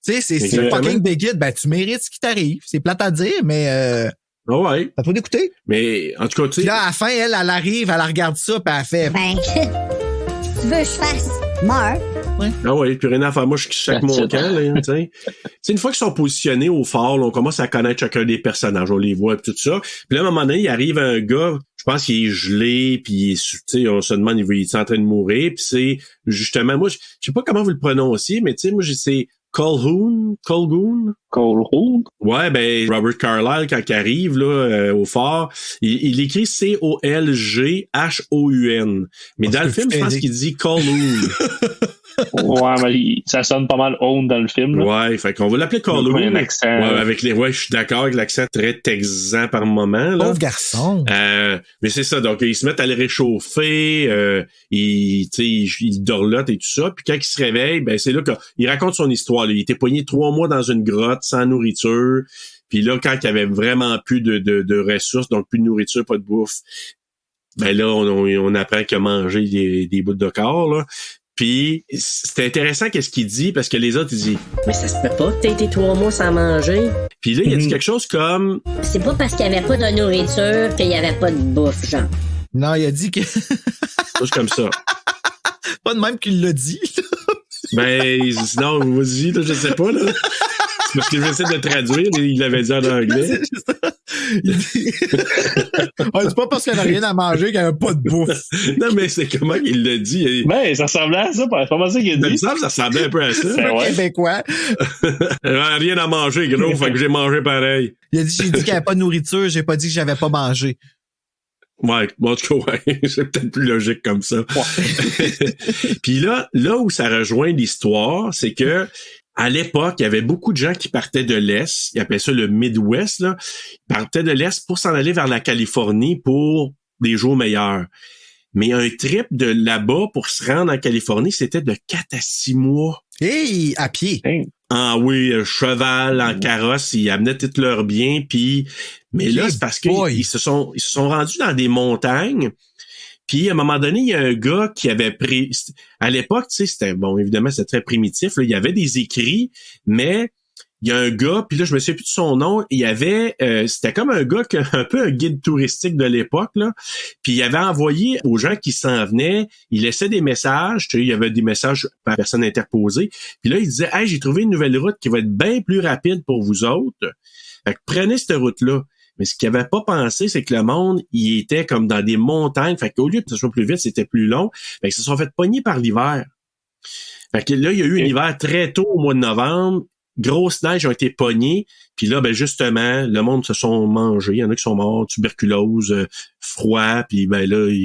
Tu sais, c'est fucking big it. Ben, tu mérites ce qui t'arrive. C'est plate à dire, mais ouais. T'as pas d'écouter? Mais, en tout cas, tu sais. Puis là, à la fin, elle arrive, elle regarde ça, puis elle fait. Ben, si tu veux que je fasse, meurs. Ouais. Ah ouais, plus rien à faire. Moi, je chaque mon camp, là, tu sais. C'est une fois qu'ils sont positionnés au fort, là, on commence à connaître chacun des personnages, on les voit et tout ça. Puis là, à un moment donné, il arrive un gars, je pense qu'il est gelé, puis tu sais, on se demande, il est en train de mourir, puis c'est justement, moi, je sais pas comment vous le prononciez, mais tu sais, moi, c'est Colgoon? Ouais, ben, Robert Carlyle, quand il arrive, là, au fort, il écrit Colghhoun. Mais dans le film, je pense qu'il dit Colgoon. Ouais, mais ça sonne pas mal own dans le film, là. Ouais, fait qu'on va l'appeler Colgoon. Ouais, avec je suis d'accord avec l'accent très texan par moment, là. Pauvre garçon. Mais c'est ça, donc ils se mettent à le réchauffer, il dorlote et tout ça, puis quand il se réveille, ben c'est là qu'il raconte son histoire, là. Il était poigné 3 mois dans une grotte sans nourriture, puis là, quand il y avait vraiment plus de ressources, donc plus de nourriture, pas de bouffe, ben là, on apprend qu'il a mangé des bouts de corps, là. Puis c'est intéressant qu'est-ce qu'il dit, parce que les autres, ils disent « Mais ça se peut pas que t'aies été 3 mois sans manger. » Puis là, il a dit quelque chose comme... C'est pas parce qu'il y avait pas de nourriture qu'il y avait pas de bouffe, genre. Non, il a dit que... Chose comme ça. Pas de même qu'il l'a dit. Ben, sinon, vas-y, là, je sais pas, là. Parce que j'essaie de traduire, il l'avait dit en anglais. C'est pas parce qu'il n'y avait rien à manger qu'il n'y avait pas de bouffe. Non, mais c'est comment il l'a dit. Ben, ça ressemblait à ça, pas mal ça qu'il a dit. Ça ressemblait un peu à ça. Ben ouais. Québécois. Rien à manger, gros, fait que j'ai mangé pareil. J'ai dit qu'il n'y avait pas de nourriture, j'ai pas dit que j'avais pas mangé. Ouais, bon, en tout cas, ouais, c'est peut-être plus logique comme ça. Ouais. Puis là où ça rejoint l'histoire, c'est que à l'époque, il y avait beaucoup de gens qui partaient de l'Est, ils appelaient ça le Midwest, là. Ils partaient de l'Est pour s'en aller vers la Californie pour des jours meilleurs. Mais un trip de là-bas pour se rendre en Californie, c'était de 4 à 6 mois. Hey, à pied. Hey. Ah oui, cheval, en carrosse, ils amenaient tous leurs biens, puis mais là, c'est parce qu'ils se sont rendus dans des montagnes. Puis à un moment donné, il y a un gars qui avait pris... À l'époque, tu sais, c'était... Bon, évidemment, c'était très primitif. Là. Il y avait des écrits, mais il y a un gars, puis là, je me souviens plus de son nom. Il y avait... c'était comme un gars, un peu un guide touristique de l'époque, là. Puis il avait envoyé aux gens qui s'en venaient, il laissait des messages. Tu sais, il y avait des messages par personne interposée. Puis là, il disait « Hey, j'ai trouvé une nouvelle route qui va être bien plus rapide pour vous autres. Fait que prenez cette route-là. » Mais ce qu'il avait pas pensé, c'est que le monde, il était comme dans des montagnes. Fait qu'au lieu que ce soit plus vite, c'était plus long. Fait que se sont fait pogner par l'hiver. Fait que là, il y a eu un hiver très tôt au mois de novembre. Grosse neige ont été pognés. Puis là, ben justement, le monde se sont mangés. Il y en a qui sont morts, tuberculose, froid. Puis ben là,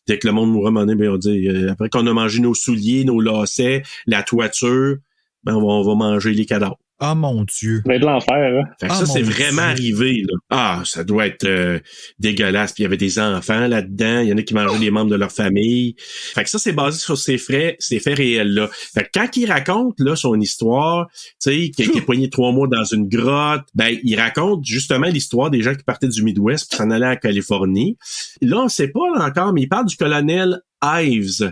dès que le monde mourait, ben, on dit, après qu'on a mangé nos souliers, nos lacets, la toiture, ben on va manger les cadavres. Ah, mon Dieu. Ça va être de l'enfer, hein. Fait que ça, c'est vraiment arrivé, là. Ah, ça doit être dégueulasse. Puis il y avait des enfants là-dedans. Il y en a qui mangeaient les membres de leur famille. Fait que ça, c'est basé sur ces faits réels-là. Fait que quand il raconte, là, son histoire, tu sais, qui a été poigné 3 mois dans une grotte, ben, il raconte justement l'histoire des gens qui partaient du Midwest pour s'en aller en Californie. Là, on sait pas, là, encore, mais il parle du colonel Ives.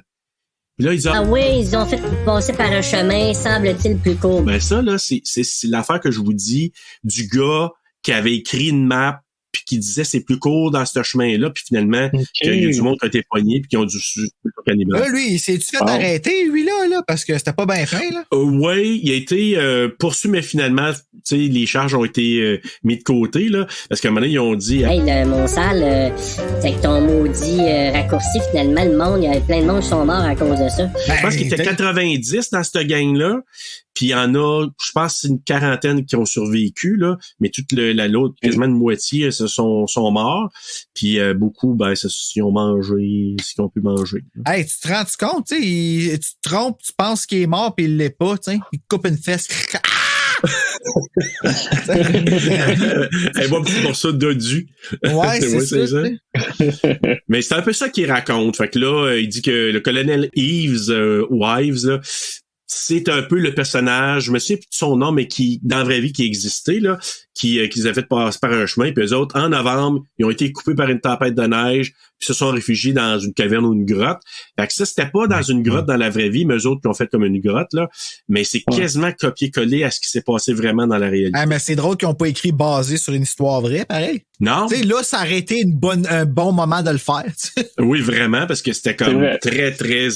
Là, Ah oui, ils ont fait passer par un chemin, semble-t-il, plus court. Ben ça, là, c'est l'affaire que je vous dis du gars qui avait écrit une map puis qui disait c'est plus court dans ce chemin-là, puis finalement, qu'il y a du monde qui a été poigné, puis qui ont dû suivre le cannibale. Là, lui, il s'est-tu fait arrêter, lui, là, parce que c'était pas bien fin, là? Oui, il a été poursuivi, mais finalement, tu sais, les charges ont été mis de côté, là, parce qu'à un moment donné, ils ont dit... Hey, mon sale, c'est avec ton maudit raccourci, finalement, le monde, il y avait plein de monde qui sont morts à cause de ça. Je pense qu'il était 90 dans cette gang-là. Puis il y en a, je pense, c'est une quarantaine qui ont survécu, là, mais toute l'autre, quasiment une moitié, sont morts. Puis beaucoup, ils ont mangé ce qu'ils ont pu manger. Hey, tu te rends compte, tu sais, tu te trompes, tu penses qu'il est mort, puis il l'est pas, tu sais. Il coupe une fesse. Elle voit un petit morceau de dodu. Ouais, c'est ça. Mais c'est un peu ça qu'il raconte. Fait que là, il dit que le colonel Ives, là, c'est un peu le personnage, je me souviens plus de son nom, mais qui, dans la vraie vie, qui existait, là, qu'ils avaient fait passer par un chemin, puis eux autres, en novembre, ils ont été coupés par une tempête de neige, puis se sont réfugiés dans une caverne ou une grotte. Fait que ça, c'était pas dans une grotte dans la vraie vie, mais eux autres, qui ont fait comme une grotte, là. Mais c'est quasiment copié-collé à ce qui s'est passé vraiment dans la réalité. Ah, mais c'est drôle qu'ils ont pas écrit basé sur une histoire vraie, pareil. Non. Tu sais, là, ça aurait été un bon moment de le faire, t'sais. Oui, vraiment, parce que c'était comme très, très,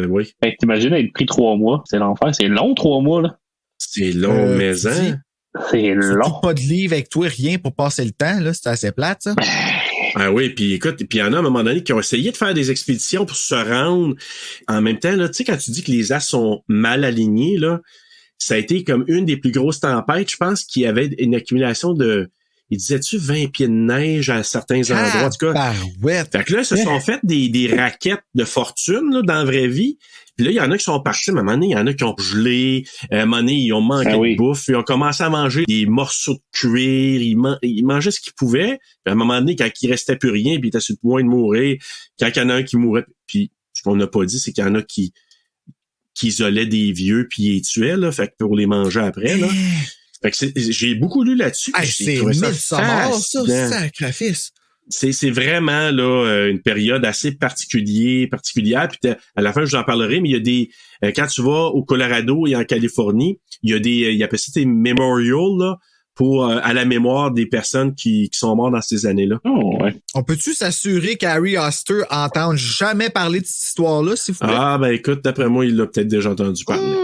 oui. Fait que t'imagines être pris 3 mois. C'est l'enfer. C'est long, 3 mois, là. C'est long, mais hein. C'est long. Pas de livre avec toi, rien pour passer le temps, là. C'était assez plate, ça. Ah oui, puis écoute, puis il y en a à un moment donné qui ont essayé de faire des expéditions pour se rendre. En même temps, là, tu sais, quand tu dis que les astres sont mal alignés, là, ça a été comme une des plus grosses tempêtes. Je pense qu'il y avait une accumulation de, il disait-tu 20 pieds de neige à certains endroits, en tout cas. Fait que là, ils se sont fait des raquettes de fortune, là, dans la vraie vie. Puis là, il y en a qui sont partis, mais à un moment donné, il y en a qui ont gelé, à un moment donné, ils ont manqué de bouffe, ils ont commencé à manger des morceaux de cuir, ils mangeaient ce qu'ils pouvaient. Puis à un moment donné, quand il restait plus rien, puis ils étaient sur le point de mourir, quand il y en a un qui mourait, puis ce qu'on n'a pas dit, c'est qu'il y en a qui isolaient des vieux, puis ils les tuaient, là, fait que pour les manger après, là. Fait que j'ai beaucoup lu là-dessus. Hey, c'est 1000 morts, ça, sacrifice. C'est vraiment là une période assez particulière. Puis à la fin, je vous en parlerai, mais il y a des quand tu vas au Colorado et en Californie, il y a il appellent ça des memorials là pour à la mémoire des personnes qui sont mortes dans ces années-là. Oh, ouais. On peut-tu s'assurer qu'Harry Oster entende jamais parler de cette histoire-là, s'il vous plaît? Ah ben écoute, d'après moi, il l'a peut-être déjà entendu parler.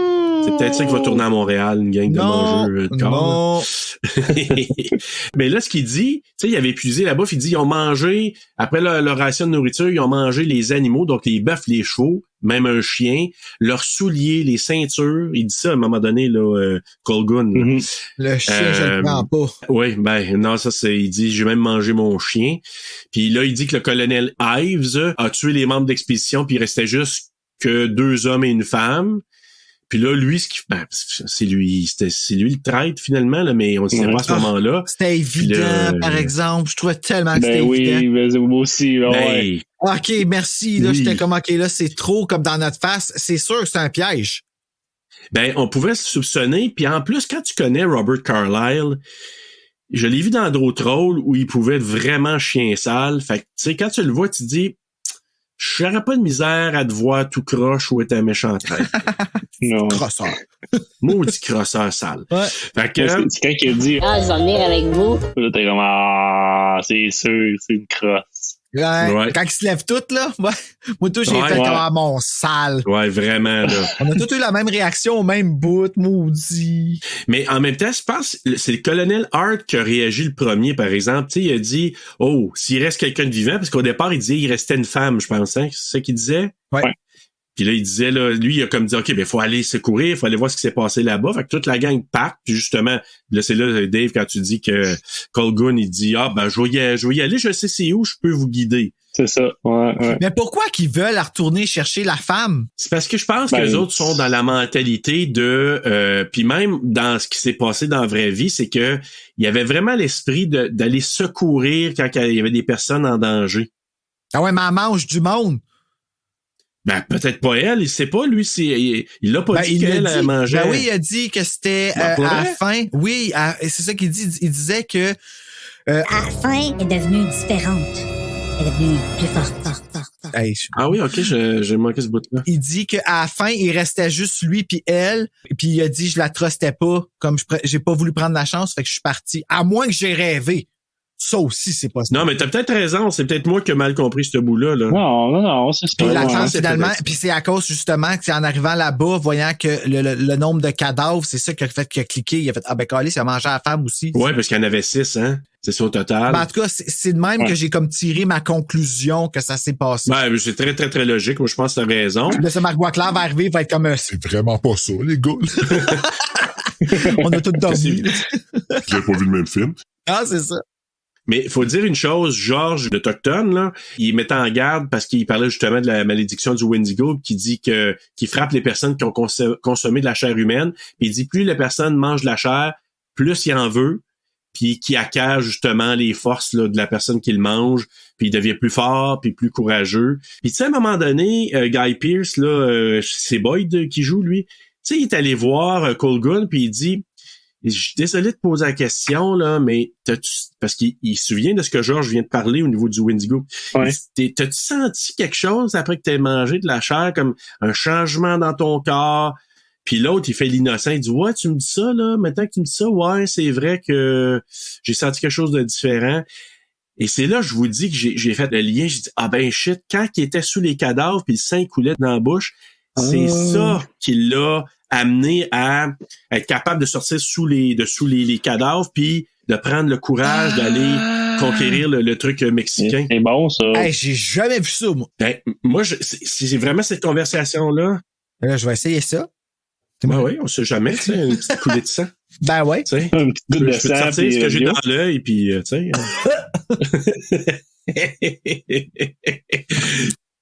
C'est peut-être ça qui va tourner à Montréal, une gang de mangeurs de corps. Mais là, ce qu'il dit, tu sais, il avait épuisé la bouffe, il dit, ils ont mangé, après leur ration de nourriture, ils ont mangé les animaux, donc les bœufs, les chevaux, même un chien, leurs souliers, les ceintures. Il dit ça à un moment donné, là, Colgun. Le chien, je le prends pas. Oui, non, ça c'est, il dit, j'ai même mangé mon chien. Puis là, il dit que le colonel Ives a tué les membres d'expédition, puis il restait juste que 2 hommes et une femme. Puis là, lui, c'est lui le traître finalement, là, mais on ne sait pas à ce moment-là. C'était évident, par exemple. Je trouvais tellement que c'était évident. Oui, mais moi aussi. Ouais. OK, merci. Là, j'étais comme, OK, là, c'est trop comme dans notre face. C'est sûr que c'est un piège. On pouvait se soupçonner. Puis en plus, quand tu connais Robert Carlyle, je l'ai vu dans d'autres rôles où il pouvait être vraiment chien sale. Fait que, tu sais, quand tu le vois, tu te dis, j'aurais pas de misère à te voir tout croche ou être un méchant traître. Non. Crosseur. Maudit crosseur sale. Ouais. Fait que, c'est quand il dit, je vais venir avec vous. Là, t'es comme, c'est sûr, c'est une crosse. Ouais. Quand il se lève tout, là, moi, tout, j'ai fait comme mon sale. Ouais, vraiment, là. On a tous eu la même réaction au même bout, maudit. Mais en même temps, je pense, c'est le colonel Hart qui a réagi le premier, par exemple. Tu sais, il a dit, s'il reste quelqu'un de vivant, parce qu'au départ, il disait, il restait une femme, je pense, hein. C'est ça qu'il disait? Ouais. Puis là, il disait, là, lui, il a comme dit, OK, faut aller secourir, faut aller voir ce qui s'est passé là-bas. Fait que toute la gang part, puis justement, là, c'est là, Dave, quand tu dis que Colgun, il dit, je vais y aller, je sais c'est où, je peux vous guider. C'est ça, ouais. Mais pourquoi qu'ils veulent retourner chercher la femme? C'est parce que je pense que les autres sont dans la mentalité de, puis même dans ce qui s'est passé dans la vraie vie, c'est que il y avait vraiment l'esprit d'aller secourir quand il y avait des personnes en danger. Ah ouais, mais elle mange du monde. Peut-être pas elle, il sait pas, lui, il l'a pas dit qu'elle mangeait. Oui, il a dit que c'était à la fin. Oui, c'est ça qu'il dit. Il disait que à la fin, elle est devenue différente. Elle est devenue plus forte. Ah oui, OK, j'ai manqué ce bout-là. Il dit qu'à la fin, il restait juste lui puis elle. Puis il a dit, je la trustais pas. Comme j'ai pas voulu prendre la chance, fait que je suis parti. À moins que j'ai rêvé. Ça aussi, c'est possible. Non, mais t'as peut-être raison. C'est peut-être moi qui ai mal compris ce bout-là. Là. Non, c'est Puis ça. la Ouais, chance, c'est finalement, peut-être ça. puis c'est à cause justement que c'est en arrivant là-bas, voyant que le nombre de cadavres, c'est ça qui a fait qu'il a cliqué, il a fait, ah ben, calé, ça a mangé à la femme aussi. Ouais, parce qu'il y en avait 6, hein. C'est ça au total. Ben, en tout cas, c'est de même que j'ai comme tiré ma conclusion que ça s'est passé. Ben, c'est très, très, très logique. Moi, je pense que t'as raison. Là, ça, Marc Boisclair va arriver, il va être comme, C'est vraiment pas ça, les gars. on a tout dormi. là. J'ai pas vu le même film. Ah, c'est ça. Mais il faut dire une chose, Georges l'Autochtone, là, il mettait en garde parce qu'il parlait justement de la malédiction du Wendigo, qui dit qu'il frappe les personnes qui ont consommé de la chair humaine. Puis il dit plus la personne mange de la chair, plus il en veut, puis qui acquiert justement les forces là, de la personne qui le mange, puis il devient plus fort, puis plus courageux. Puis tu sais, à un moment donné, Guy Pearce, là, c'est Boyd qui joue, lui, tu sais, il est allé voir Colgan, puis il dit... Je suis désolé de poser la question, là, mais parce qu'il se souvient de ce que Georges vient de parler au niveau du Wendigo. Ouais. T'as-tu senti quelque chose après que t'aies mangé de la chair, comme un changement dans ton corps? Puis l'autre, il fait l'innocent, il dit, ouais, tu me dis ça, là, maintenant que tu me dis ça, ouais, c'est vrai que j'ai senti quelque chose de différent. Et c'est là, je vous dis que j'ai fait le lien, j'ai dit, ah ben shit, quand il était sous les cadavres puis le sang coulait dans la bouche, c'est ça qui l'a amené à être capable de sortir sous les cadavres puis de prendre le courage d'aller conquérir le truc mexicain. C'est bon, ça. Hey, j'ai jamais vu ça, moi. Ben, moi, c'est vraiment cette conversation-là. Là, je vais essayer ça. Ben oui, on sait jamais, tu sais, une petite coulée de sang. Ben ouais. Tu sais, Une petite je goutte peux de te sang. sortir ce que j'ai dans l'œil, puis tu sais.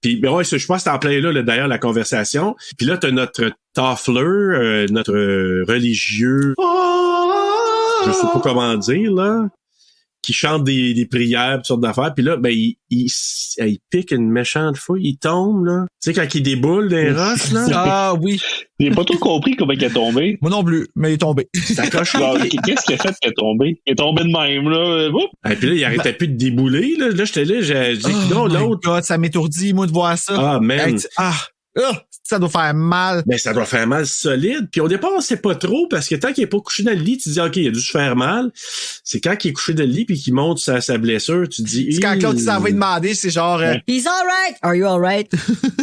Puis ben ouais, je pense que c'est en plein là, d'ailleurs, la conversation. Puis là, t'as notre Toffler, notre religieux, je sais pas comment dire, là, qui chante des prières, toutes sortes d'affaires. Puis là, ben, il pique une méchante fouille, il tombe, là. Tu sais, quand il déboule des roches, là. Ah oui. J'ai pas trop compris comment il est tombé. Moi non plus, mais il est tombé. Ça coche. Qu'est-ce qu'il a fait qu'il est tombé? Il est tombé de même, là. Oups. Et puis là, il arrêtait plus de débouler, là. Là, j'étais là, j'ai dit, non, l'autre. God, ça m'étourdit, moi, de voir ça. Ah, man. Ça doit faire mal. Ben, ça doit faire mal solide. Puis au départ, on sait pas trop, parce que tant qu'il est pas couché dans le lit, tu dis, OK, il a dû se faire mal. C'est quand il est couché dans le lit puis qu'il monte sa blessure, tu dis... C'est quand Claude s'en va demander, c'est genre... He's alright! Are you alright?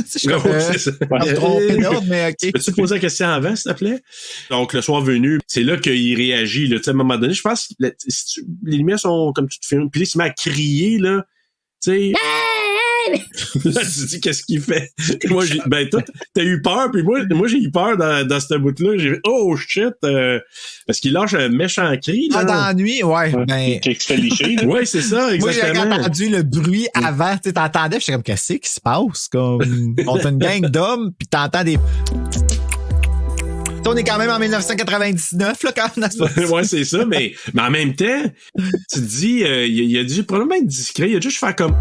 C'est comme... c'est ça. me tromper d'ordre, mais OK. Peux-tu poser la question avant, s'il te plaît? Donc, le soir venu, c'est là qu'il réagit, là. Tu sais, à un moment donné, je pense que les lumières sont comme tu te filmes. Puis là, il se met à crier, là. Tu sais... Là, tu te dis, qu'est-ce qu'il fait? Moi, toi, t'as eu peur, puis moi, j'ai eu peur dans ce bout-là. J'ai fait, oh shit! Parce qu'il lâche un méchant cri, là. Ah, dans la nuit, ouais. Ben... Qui se fait licher, là. Ouais, c'est ça, exactement. Moi, j'ai entendu le bruit avant. Tu t'entendais, puis j'étais comme, qu'est-ce qui se passe? Comme, on a une gang d'hommes, puis t'entends des... On est quand même en 1999, là, quand même. Ouais, c'est ça, mais en même temps, tu te dis, il a dû probablement être discret. Il a dû juste faire comme...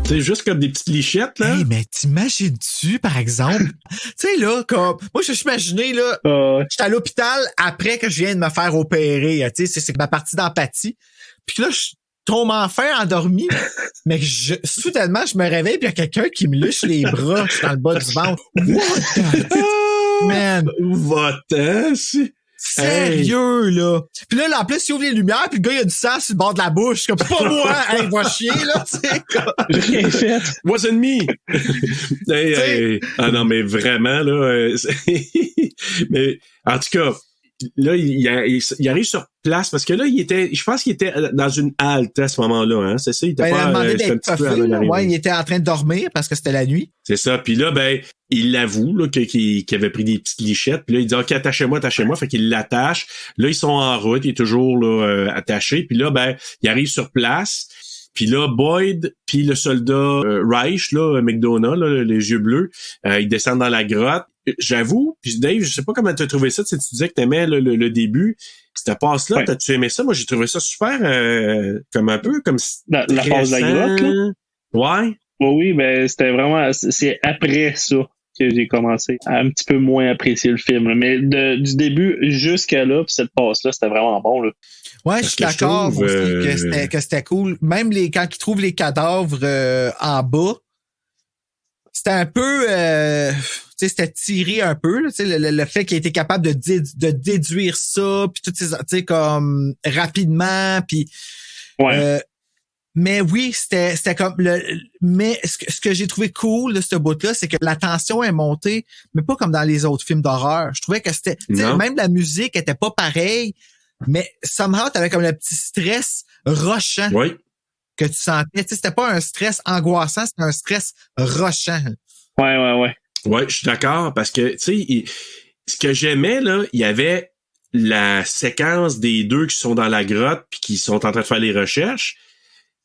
C'est juste comme des petites lichettes, là. Hey, mais t'imagines-tu, par exemple? Tu sais, là, comme, moi, je suis imaginé, là, j'étais à l'hôpital après que je viens de me faire opérer, tu sais, c'est ma partie d'empathie. Puis là, je tombe enfin endormi, mais soudainement, je me réveille puis il y a quelqu'un qui me liche les bras dans le bas du ventre. What? Man. Va-t'en, Sérieux, là. Puis là, en plus, il ouvre les lumières, puis le gars, il a du sang sur le bord de la bouche. Comme, pas moi! Hey, va chier, là, tu sais. J'ai rien fait. Wasn't me! Hey. Ah non, mais vraiment, là. Mais, en tout cas, là, il arrive sur place, parce que là, je pense qu'il était dans une halte à ce moment-là, hein. C'est ça, il était il a demandé d'être peu là. Ouais, il était en train de dormir parce que c'était la nuit. C'est ça. Puis là, ben, il l'avoue, là, qu'il avait pris des petites lichettes. Puis là, il dit, OK, attachez-moi. Fait qu'il l'attache. Là, ils sont en route. Il est toujours, là, attaché. Puis là, ben, il arrive sur place. Puis là, Boyd, puis le soldat Reich, là, McDonough, là, les yeux bleus, ils descendent dans la grotte. J'avoue, puis Dave, je sais pas comment t'as trouvé ça. Tu disais que t'aimais le début. Cette passe-là, ouais. T'as-tu aimé ça? Moi, j'ai trouvé ça super, comme un peu, comme... La phase de la grotte, là? Ouais. Oui, ben, c'était vraiment... C'est après ça que j'ai commencé à un petit peu moins apprécier le film. Là. Mais du début jusqu'à là, puis cette passe-là, c'était vraiment bon, là. Ouais, je suis d'accord aussi que c'était cool. Même quand ils trouvent les cadavres en bas, c'était un peu... tu sais, c'était tiré un peu, tu sais, le fait qu'il était capable de déduire ça, puis toutes ces, tu sais, comme rapidement, puis mais oui, c'était comme mais ce que j'ai trouvé cool de ce bout-là, c'est que la tension est montée, mais pas comme dans les autres films d'horreur. Je trouvais que c'était, tu sais, même la musique était pas pareille, mais somehow t'avais comme le petit stress rushant que tu sentais. Tu sais, c'était pas un stress angoissant, c'était un stress rushant. Ouais. Ouais, je suis d'accord parce que, tu sais, ce que j'aimais, là, il y avait la séquence des deux qui sont dans la grotte puis qui sont en train de faire les recherches.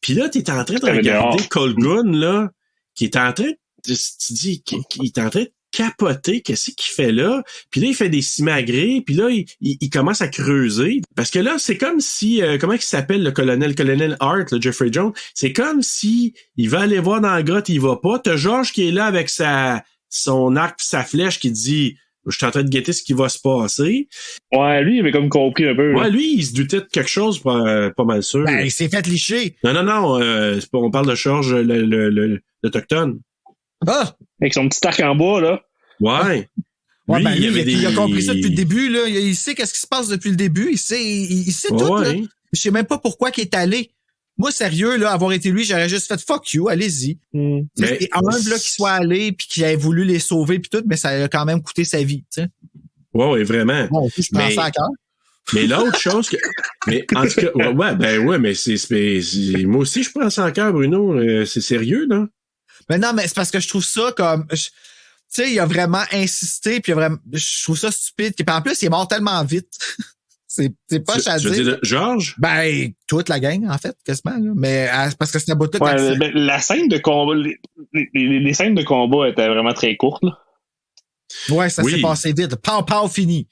Puis là, t'es en train de regarder Colgun, là, qui est en train de, tu dis, qu'il est en train de capoter, qu'est-ce qu'il fait là? Puis là, il fait des simagrées, puis là, il commence à creuser. Parce que là, c'est comme si, comment il s'appelle le colonel Hart, le Jeffrey Jones? C'est comme si il va aller voir dans la grotte, il va pas. T'as George qui est là avec son arc pis sa flèche qui dit... Je suis en train de guetter ce qui va se passer. Ouais, lui, il avait comme compris un peu. Ouais, lui, il se doutait de quelque chose, pas mal sûr. Ben, il s'est fait licher. Non, on parle de George, l'Autochtone. Ah! Avec son petit arc en bois, là. Ouais. Ouais, lui, il a compris ça depuis le début, là. Il sait qu'est-ce qui se passe depuis le début. Il sait tout, là. Je sais même pas pourquoi qu'il est allé. Moi, sérieux, là, avoir été lui, j'aurais juste fait fuck you, allez-y. C'est humble, là, qu'il soit allé puis qu'il ait voulu les sauver puis tout, mais ça a quand même coûté sa vie, tu sais. Ouais, vraiment. Bon, je prends ça à cœur. Mais l'autre chose que, mais en tout cas, mais moi aussi, je prends ça à cœur, Bruno. C'est sérieux, là. Mais non, mais c'est parce que je trouve ça comme, tu sais, il a vraiment insisté puis je trouve ça stupide. Puis en plus, il est mort tellement vite. C'est pas à dire. Georges? Ben, toute la gang, en fait, quasiment, là. Mais parce que c'était un bout de la scène de combat, les scènes de combat étaient vraiment très courtes, là. Ouais, ça s'est passé vite. Pow, fini.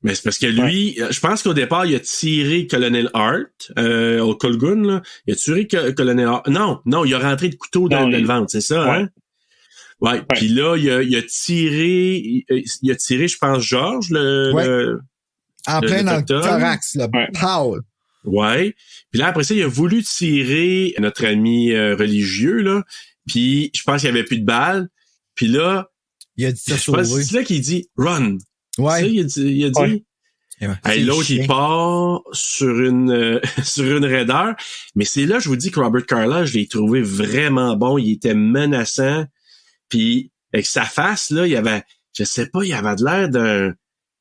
Mais c'est parce que lui, je pense qu'au départ, il a tiré Colonel Hart, au Colgun, là. Il a tiré Colonel Hart. Non, il a rentré le couteau dans le ventre, c'est ça, hein? Ouais. Puis là, il a tiré, je pense, Georges, en plein dans le thorax, là. Pow! Ouais. Puis là, après ça, il a voulu tirer notre ami religieux, là. Puis je pense qu'il y avait plus de balles. Puis là, il a dit ça sauver. C'est là qu'il dit « Run ». Ouais. Ça, il a dit. Ouais. L'autre, il part sur une raideur. Mais c'est là, je vous dis que Robert Carlyle, je l'ai trouvé vraiment bon. Il était menaçant. Puis avec sa face, là, il avait, je sais pas, il avait de l'air d'un...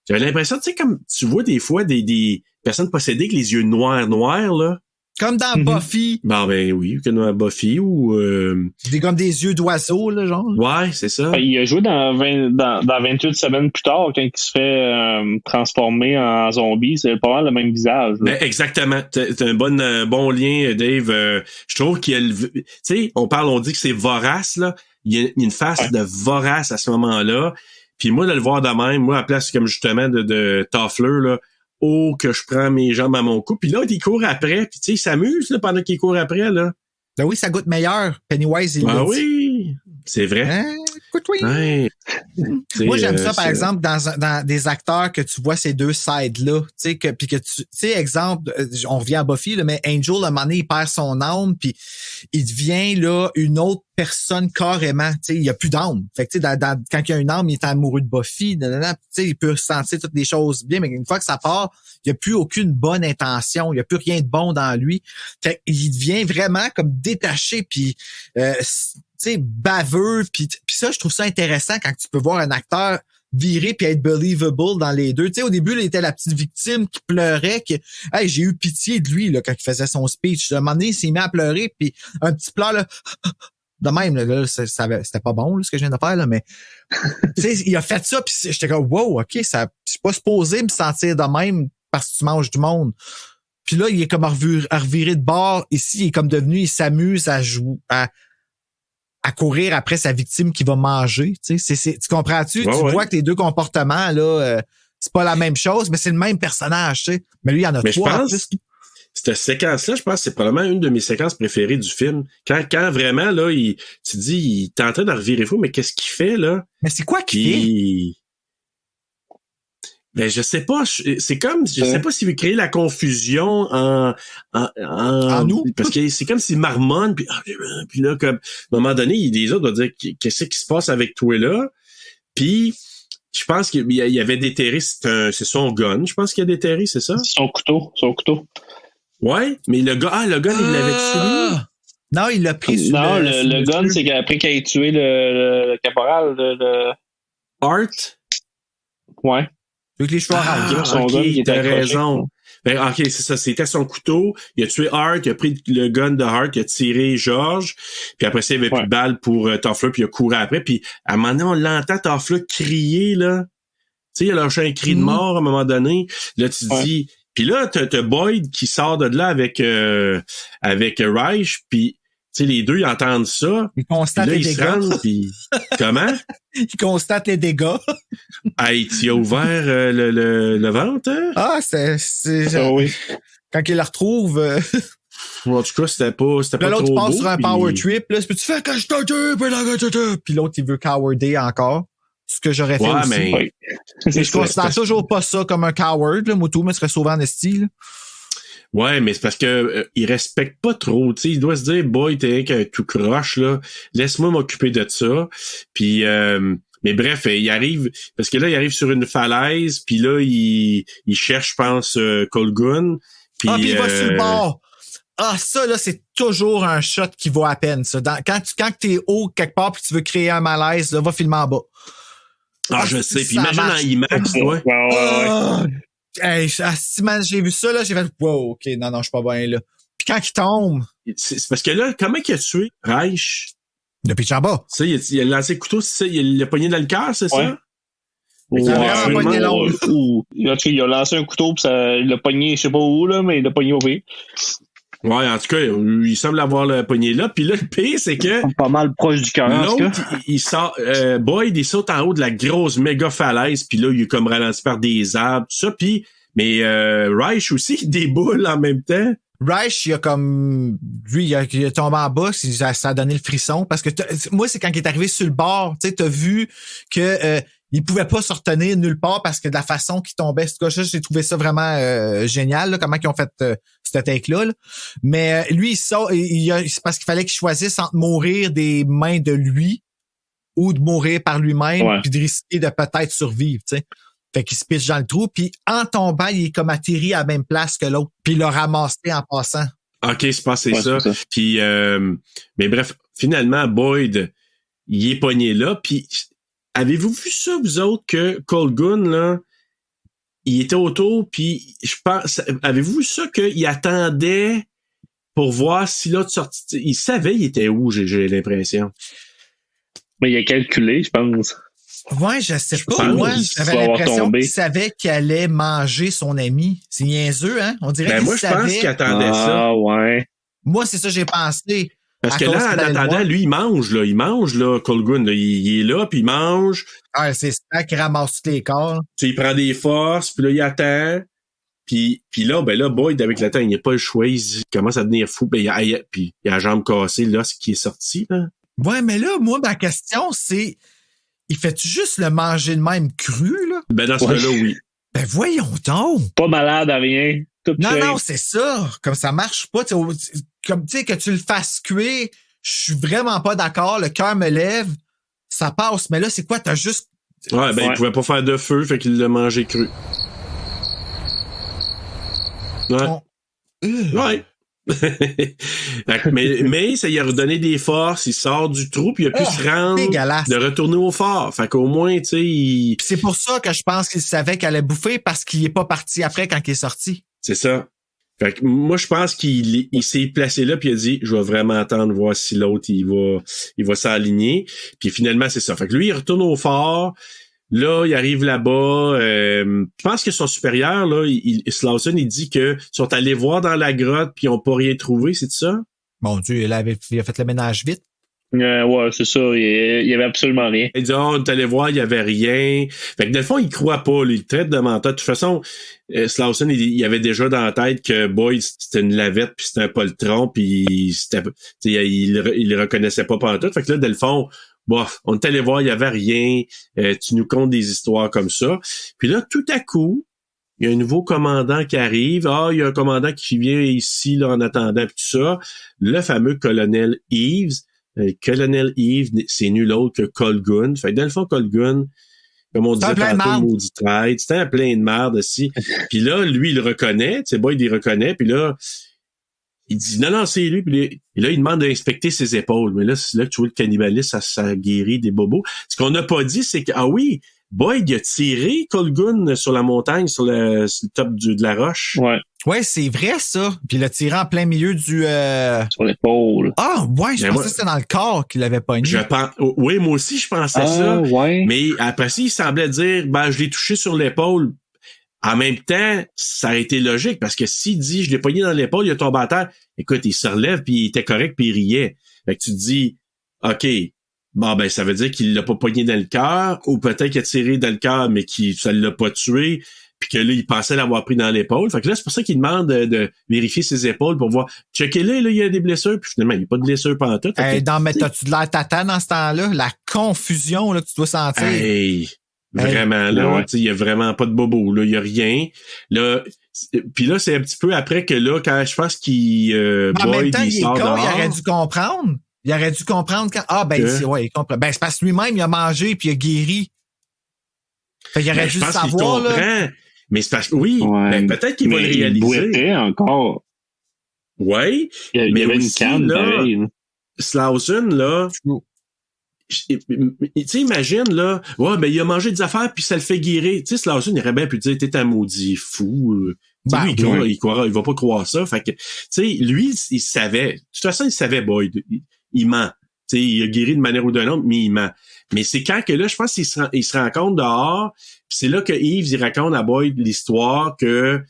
J'avais l'impression, tu sais, comme tu vois des fois des personnes possédées avec les yeux noirs, là. Comme dans Buffy. Ben oui, comme dans Buffy ou... Comme des yeux d'oiseau, là, genre. Ouais, c'est ça. Il a joué dans 28 semaines plus tard, quand il se fait transformer en zombie. C'est pas mal le même visage. Ben, exactement. T'as un bon lien, Dave. Je trouve qu'il y a tu sais, on dit que c'est vorace, là. Il y a une face de vorace à ce moment-là. Puis moi, de le voir de même, moi, à place comme justement de Toffler, là, que je prends mes jambes à mon cou. Puis là, il court après. Puis tu sais, il s'amuse là, pendant qu'il court après, là. Ben oui, ça goûte meilleur. Pennywise, il l'a dit. Oui, c'est vrai. Hein? Écoute, oui. Ouais. Moi, j'aime ça, par exemple, dans des acteurs que tu vois ces deux sides-là. Tu sais, puis que tu sais, exemple, on revient à Buffy, là, mais Angel, à un moment donné, il perd son âme, puis il devient, là, une autre personne carrément. Tu sais, il y a plus d'âme. Fait que, tu sais, quand il y a une âme, il est amoureux de Buffy. Tu sais, il peut sentir toutes les choses bien, mais une fois que ça part, il n'y a plus aucune bonne intention. Il n'y a plus rien de bon dans lui. Fait qu'il devient vraiment comme détaché, puis tu sais, baveux, puis ça, je trouve ça intéressant quand tu peux voir un acteur virer puis être believable dans les deux. Tu sais, au début, il était la petite victime qui pleurait, que hey, j'ai eu pitié de lui là quand il faisait son speech. À un moment donné, il s'est mis à pleurer, puis un petit pleur là, de même là, c'était pas bon là, ce que je viens de faire là, mais tu sais, il a fait ça, puis j'étais comme wow, ok, ça, je suis pas supposé me sentir de même parce que tu manges du monde. Puis là, il est comme à revirer de bord. Ici, il est comme devenu, il s'amuse à jouer, à courir après sa victime qui va manger. Tu sais, tu comprends-tu? Ouais, tu vois que les deux comportements, là, c'est pas la même chose, mais c'est le même personnage, tu sais. Mais lui, il y en a trois. Je pense, cette séquence-là, je pense que c'est probablement une de mes séquences préférées du film. Quand vraiment, là, tu dis, il est en train de revirer fou, mais qu'est-ce qu'il fait, là? Mais c'est quoi qu'il fait? Ben, je sais pas. C'est comme, je sais pas s'il veut créer la confusion en nous. Parce que c'est comme s'il marmonne, puis là, comme, à un moment donné, les autres vont dire, qu'est-ce qui se passe avec toi là? Puis, je pense qu'il y avait déterré, c'est son gun. Je pense qu'il a déterré, c'est ça? Son couteau. Ouais, mais le gun, il l'avait tué. Non, il l'a pris sur non, le gun, c'est qu'après qu'il ait tué le caporal, Art? Ouais. Avec les cheveux orange. son gun qui était t'as accroché. raison. Ben, ok, c'est ça, c'était son couteau. Il a tué Hart, il a pris le gun de Hart, il a tiré George, puis après ça, il n'y avait plus de balles pour Toffler, puis il a couru après, puis à un moment donné, on l'entend Toffler crier, là. Tu sais, il a lâché un cri de mort à un moment donné. Là, tu te dis... Puis là, t'as Boyd qui sort de là avec Reich, puis tu sais, les deux, ils entendent ça. Ils constatent les dégâts. Ils se rendent, puis... Comment? Ils constatent les dégâts. Hey, tu as ouvert le ventre, hein? Ah, oui. Quand il la retrouve... En tout cas, c'était pas là, l'autre, trop tu passes beau, sur un puis... power trip, là, puis tu fais que je te tue, puis l'autre, il veut cowarder encore. Ce que j'aurais fait aussi. Mais... Et je considère toujours pas ça comme un coward, là. Moi, tout me serait sauvé en esti, là. Ouais, mais c'est parce que il respecte pas trop, tu sais, il doit se dire boy, t'es un tout croche là, laisse-moi m'occuper de ça. Puis mais bref, il arrive parce que là il arrive sur une falaise, puis là il cherche je pense Colgun, puis il va sur le bord. Ah, ça, là, c'est toujours un shot qui vaut à peine, ça. Quand t'es haut quelque part puis tu veux créer un malaise, là, va filmer en bas. Je sais, puis imagine en IMAX, ouais. Hey, j'ai vu ça, là, j'ai fait, wow, ok, non, je suis pas bien, là. Puis quand il tombe. C'est parce que là, comment il a tué Reich? Depuis en bas. Tu sais, il a lancé le couteau, c'est ça? Il l'a pogné dans le cœur, c'est ça? Il a lancé un couteau, puis il l'a pogné, je sais pas où, là, mais il l'a pogné au pied. Ouais, en tout cas, il semble avoir le poignet là. Puis là, le pire, c'est que... Pas mal proche du cœur, en tout cas. Il sort... Boyd, il saute en haut de la grosse méga falaise. Puis là, il est comme ralenti par des arbres, tout ça. Puis... Mais Reich aussi, il déboule en même temps. Reich, il a comme... Lui, il a tombé en bas, ça a donné le frisson. Parce que moi, c'est quand il est arrivé sur le bord, tu sais, t'as vu que... il pouvait pas se retenir nulle part parce que de la façon qu'il tombait. En tout cas, j'ai trouvé ça vraiment génial, là, comment ils ont fait cette take-là. Là. Mais lui, c'est parce qu'il fallait qu'il choisisse entre mourir des mains de lui ou de mourir par lui-même puis de risquer de peut-être survivre, tu sais. Fait qu'il se pitche dans le trou, puis en tombant, il est comme atterri à la même place que l'autre, puis il l'a ramassé en passant. OK, c'est passé ça. Puis, mais bref, finalement, Boyd, il est pogné là, puis... Avez-vous vu ça, vous autres, que Colgun, là, il était autour, puis je pense... Avez-vous vu ça qu'il attendait pour voir si l'autre sortit... Il savait il était où, j'ai l'impression. Mais il a calculé, je pense. Ouais, je sais pas. Moi, j'avais l'impression qu'il savait qu'il allait manger son ami. C'est niaiseux, hein? On dirait qu'il moi, savait. Je pense qu'il attendait ça. Ah, ouais. Moi, c'est ça que j'ai pensé. Parce que là, en attendant, lui, il mange, Colgun, là, il est là, puis il mange. Ah, c'est ça qui ramasse tous les corps. Tu sais, il prend des forces, puis là, il attend. Puis là, Boyd, avec le temps, il n'a pas le choix, il commence à devenir fou, puis il a la jambe cassée, là, ce qui est sorti, là. Ouais, mais là, moi, ma question, c'est, il fait-tu juste le manger de même cru, là? Ben, dans ce cas-là, oui. Ben, voyons donc. Pas malade à rien. Non, c'est ça. Comme ça marche pas. Comme, tu sais, que tu le fasses cuire, je suis vraiment pas d'accord. Le cœur me lève. Ça passe. Mais là, c'est quoi? T'as juste... Ouais, il pouvait pas faire de feu, fait qu'il l'a mangé cru. Ouais. Ouais. mais ça lui a redonné des forces, il sort du trou, puis il a pu se rendre de retourner au fort. Fait qu'au moins, tu sais, C'est pour ça que je pense qu'il savait qu'elle allait bouffer, parce qu'il est pas parti après quand il est sorti. C'est ça. Fait que moi, je pense qu'il s'est placé là, puis il a dit, je vais vraiment attendre voir si l'autre, il va s'aligner. Puis finalement, c'est ça. Fait que lui, il retourne au fort. Là, il arrive là-bas. Je pense que son supérieur, là, Slauson, il dit que sont allés voir dans la grotte puis ils n'ont pas rien trouvé, c'est ça? Mon Dieu, il a fait le ménage vite. Ouais, c'est ça. Il y avait absolument rien. Il dit, on est allé voir, il y avait rien. Fait que, dans le fond, il croit pas, lui, il traite de menteur. De toute façon, Slauson, il avait déjà dans la tête que Boyd, c'était une lavette puis c'était un poltron puis il le reconnaissait pas pantoute. Fait que là, dans le fond, bof, on est allé voir, il y avait rien. Tu nous contes des histoires comme ça. Puis là, tout à coup, il y a un nouveau commandant qui arrive. Il y a un commandant qui vient ici là en attendant puis tout ça. Le fameux colonel Eves. Colonel Eve, c'est nul autre que Colgun. Fait que dans le fond, Colgun, comme on disait tantôt, maudit traître, c'était un plein de merde aussi. Puis là, lui, il le reconnaît, tu sais, Boyd, il reconnaît, puis là, il dit non, c'est lui. Puis là, il demande d'inspecter ses épaules. Mais là, c'est là que tu vois le cannibalisme, ça guérit des bobos. Ce qu'on n'a pas dit, c'est que, Boyd, il a tiré Colgun sur la montagne, sur le top de la roche. Ouais, c'est vrai, ça. Puis il a tiré en plein milieu du... Sur l'épaule. Ah, ouais, je pensais que c'était dans le corps qu'il avait pogné. Oui, moi aussi, je pensais ça. Ouais. Mais après ça, il semblait dire, je l'ai touché sur l'épaule. En même temps, ça a été logique, parce que s'il dit, je l'ai pogné dans l'épaule, il a tombé à terre, écoute, il se relève, puis il était correct, puis il riait. Fait que tu te dis, OK, ça veut dire qu'il l'a pas pogné dans le cœur, ou peut-être qu'il a tiré dans le cœur, mais ça l'a pas tué, puis que là, il pensait l'avoir pris dans l'épaule. Fait que là, c'est pour ça qu'il demande de vérifier ses épaules pour voir, checker-les, là, il y a des blessures, puis finalement, il n'y a pas de blessures pantoute. Mais t'as-tu de l'air tata dans ce temps-là? La confusion, là, que tu dois sentir. Vraiment, là, il y a vraiment pas de bobo, là, il y a rien. Là, puis là, c'est un petit peu après que là, quand je pense qu'il en même temps, il sort dehors. Il aurait dû comprendre. Il aurait dû comprendre quand... il comprend. C'est parce que lui-même, il a mangé puis il a guéri. Fait qu'il aurait dû le savoir, là. Mais c'est parce que, peut-être qu'il va le réaliser. Il boitait encore. Ouais. Il y avait une canne, pareil. Slauson, là... Tu sais, imagine, là, il a mangé des affaires puis ça le fait guérir. Tu sais, Slauson, il aurait bien pu dire, t'es un maudit fou. Lui, il va pas croire ça. Fait que, tu sais, lui, il savait. De toute façon, il savait, Boyd. Il ment. Tu sais, il a guéri de manière ou d'une autre, mais il ment. Mais c'est quand que là, je pense qu'il se rend compte dehors, puis c'est là que Yves, il raconte à Boyd l'histoire que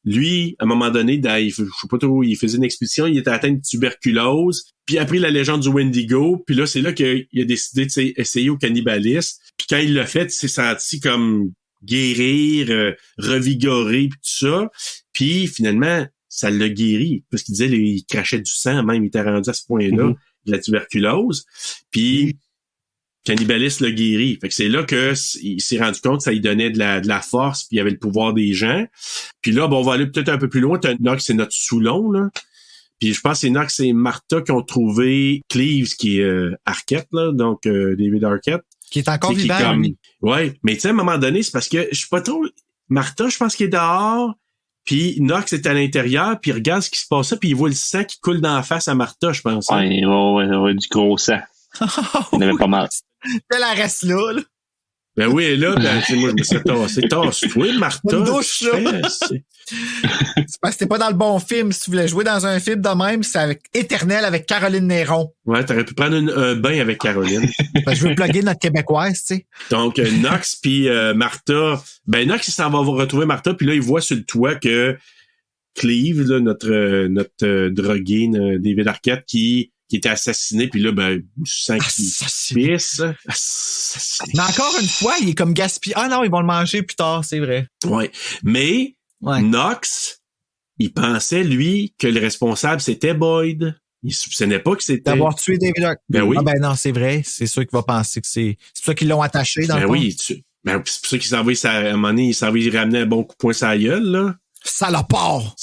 lui, à un moment donné, je sais pas trop, il faisait une expédition, il était atteint de tuberculose, puis après la légende du Wendigo, puis là, c'est là qu'il a décidé de essayer au cannibalisme. Puis quand il l'a fait, il s'est senti comme guérir, revigoré, puis tout ça. Puis finalement, ça l'a guéri, parce qu'il disait, il crachait du sang, même, il était rendu à ce point-là, de la tuberculose. Puis cannibalisme l'a guéri. Fait que c'est là que il s'est rendu compte que ça lui donnait de la force, puis il y avait le pouvoir des gens. Puis là, on va aller peut-être un peu plus loin. Nox, c'est notre Soulon, là. Puis je pense que c'est Nox et Martha qui ont trouvé Cleves, qui est Arquette, là, donc David Arquette. Qui est encore vivant, lui. Ouais, mais tu sais, à un moment donné, c'est parce que je sais pas trop... Martha, je pense qu'il est dehors, puis Nox est à l'intérieur, puis il regarde ce qui se passe, puis il voit le sang qui coule dans la face à Martha, je pense. Ouais, du gros sang. Il y en avait pas mal. Elle reste là. Ben oui, là, moi, je me suis tassé. Tasse-toi, Martha. Une douche, là. C'est parce que t'es pas dans le bon film. Si tu voulais jouer dans un film de même, c'est avec Éternel avec Caroline Néron. Ouais, t'aurais pu prendre un bain avec Caroline. Je veux plugger notre Québécoise, tu sais. Donc, Nox puis Martha. Ben, Nox, il s'en va retrouver Martha, puis là, il voit sur le toit que Cleve, là, notre drogué, David Arquette, qui était assassiné, puis là, du sang qui pisse. Mais encore une fois, il est comme gaspillé. Ah non, ils vont le manger plus tard, c'est vrai. Ouais. Mais Nox, il pensait, lui, que le responsable, c'était Boyd. Il soupçonnait pas que c'était... D'avoir tué David Arquette. Ben oui. Ah ben non, c'est vrai. C'est sûr qu'il va penser que c'est pour ça qu'ils l'ont attaché dans le fond. Oui, c'est pour ça qu'il s'en va, à un moment donné, il s'en va ramener un bon coup de poing sur la gueule, là. Salopard!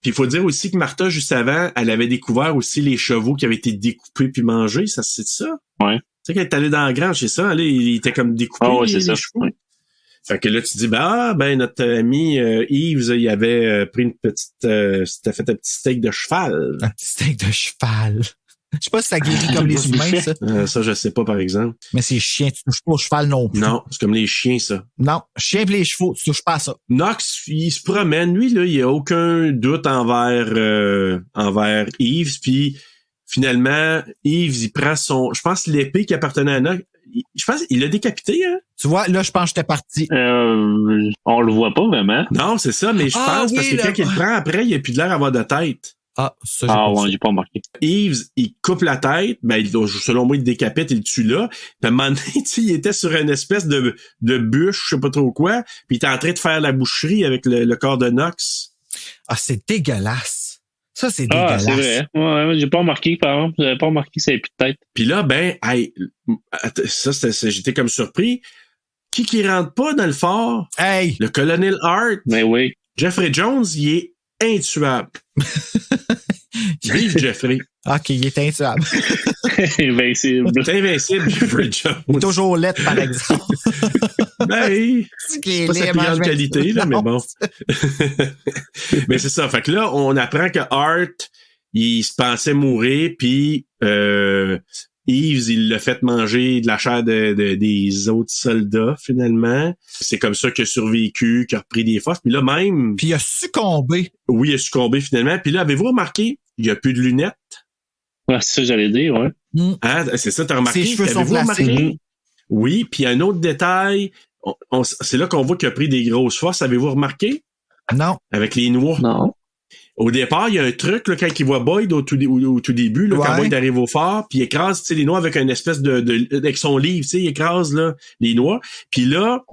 Puis il faut dire aussi que Martha, juste avant, elle avait découvert aussi les chevaux qui avaient été découpés puis mangés. Ça, c'est ça? Ouais. Tu sais, quand elle est allée dans la grange, c'est ça? Là, il était comme découpé, les chevaux. Ouais. Fait que là, tu dis, notre ami Yves, il avait pris une petite... c'était fait un petit steak de cheval. Un petit steak de cheval. Je sais pas si ça guérit comme les humains, ça. Ça, je sais pas, par exemple. Mais c'est chiens, tu touches pas au cheval non plus. Non, c'est comme les chiens, ça. Non, chiens et les chevaux, tu touches pas à ça. Nox, il se promène, lui, là, il y a aucun doute envers Yves, puis finalement, Yves, il prend je pense, l'épée qui appartenait à Nox. Je pense qu'il l'a décapité, hein? Tu vois, là, je pense que j'étais parti. On le voit pas vraiment. Non, c'est ça, mais je pense, parce que quand il le prend après, il a plus de l'air d'avoir de tête. Ça, j'ai pas remarqué. Yves, il coupe la tête, selon moi, il le décapite, il le tue là. Puis à un moment donné, il était sur une espèce de bûche, je sais pas trop quoi, puis il était en train de faire la boucherie avec le corps de Nox. Ah, c'est dégueulasse. Ça, c'est dégueulasse. C'est vrai. Ouais, j'ai pas remarqué, par exemple. J'avais pas remarqué ça avait plus de tête. Puis là, j'étais comme surpris. Qui rentre pas dans le fort? Hey! Le colonel Hart. Mais oui. Jeffrey Jones, il est intuable. Vive Jeffrey. OK, il est intuable. Invincible. C'est invincible, Jeffrey Jones. Toujours lettre, par exemple. Ben, C'est qui est pas sa laid, plus grande mange- qualité, là, mais Non. bon. Mais c'est ça. Fait que là, on apprend que Art, il se pensait mourir, puis Eves, il l'a fait manger de la chair des autres soldats, finalement. C'est comme ça qu'il a survécu, qu'il a repris des forces. Puis là, même... Puis il a succombé. Oui, il a succombé, finalement. Puis là, avez-vous remarqué? Il n'y a plus de lunettes. Ouais, c'est ça que j'allais dire, ouais. Hein? C'est ça, t'as remarqué? Ses cheveux sont Avez-vous glacés. remarqué? Oui, puis un autre détail, c'est là qu'on voit qu'il a pris des grosses forces. Avez-vous remarqué? Non. Avec les noix. Non. Au départ, il y a un truc, là, quand il voit Boyd au tout début, là, quand Ouais. Boyd arrive au fort, puis il écrase, tu sais, les noix avec une espèce avec son livre, tu sais, il écrase, là, les noix. Puis là,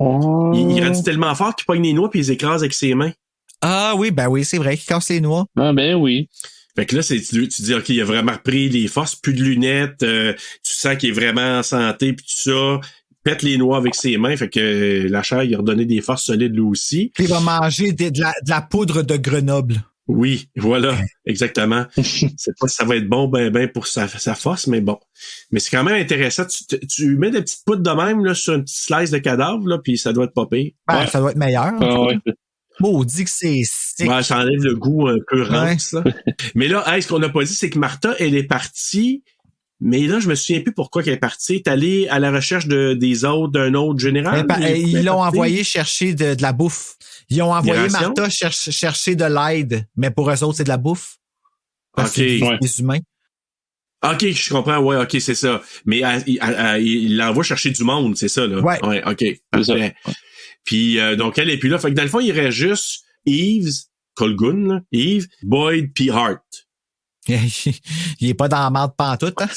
il rendit tellement fort qu'il pogne les noix puis il les écrase avec ses mains. Ah oui, ben oui, c'est vrai qu'il casse les noix. Ah, ben oui. Fait que là, tu dis, OK, il a vraiment repris les forces, plus de lunettes, tu sens qu'il est vraiment en santé, puis tout ça. Il pète les noix avec ses mains, fait que la chair, il a redonné des forces solides lui aussi. Puis il va manger de la poudre de Grenoble. Oui, voilà, exactement. C'est pas si ça va être bon ben pour sa force, mais bon. Mais c'est quand même intéressant. Tu mets des petites poudres de même là, sur un petit slice de cadavre, là, puis ça doit être pas pire. Ben, ça doit être meilleur. Ah, ouais. Maudit que c'est sick. Ouais, ça enlève le goût un peu rance. Là. Mais là, ce qu'on n'a pas dit, c'est que Martha, elle est partie. Mais là, je me souviens plus pourquoi qu'elle est partie. Elle est allée à la recherche des autres, d'un autre général. Ils l'ont envoyé chercher de la bouffe. Ils ont envoyé Des rations? Martha chercher de l'aide. Mais pour eux autres, c'est de la bouffe. Parce OK. que c'est Ouais. des humains. OK, je comprends. Ouais, OK, c'est ça. Mais il l'envoie chercher du monde, c'est ça, là. Ouais. OK. Parfait. Puis, donc, elle est plus là. Fait que dans le fond, il reste juste Eves, Colgun, là, Eve, Boyd, puis Hart. Il est pas dans la merde pantoute, hein?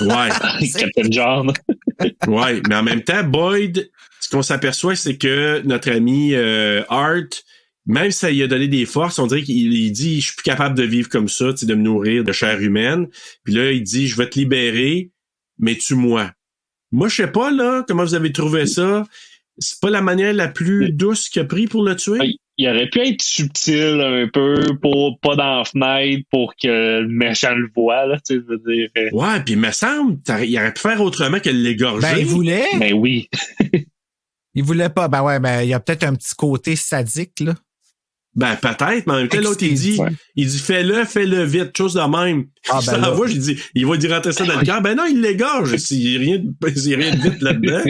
Ouais. Captain John. Ouais. Mais en même temps, Boyd, ce qu'on s'aperçoit, c'est que notre ami Hart, même si ça lui a donné des forces, on dirait qu'il dit, je suis plus capable de vivre comme ça, tu sais, de me nourrir de chair humaine. Puis là, il dit, je vais te libérer, mais tue-moi. Moi, je sais pas, là, comment vous avez trouvé ça. C'est pas la manière la plus douce qu'il a pris pour le tuer? Il aurait pu être subtil un peu, pour pas dans la fenêtre, pour que le méchant le voie, là, tu sais, je veux dire. Ouais, puis il me semble, il aurait pu faire autrement que l'égorger. Ben, il voulait. Ben oui. Il voulait pas. Ben ouais, ben, il y a peut-être un petit côté sadique, là. Ben, peut-être, mais en même temps, l'autre, il dit, fais-le vite, chose de même. Ah, Je ben là. je dis, il va dire rentrer ça dans le cœur. Ben non, il l'égorge. S'il n'y a rien de vite là-dedans.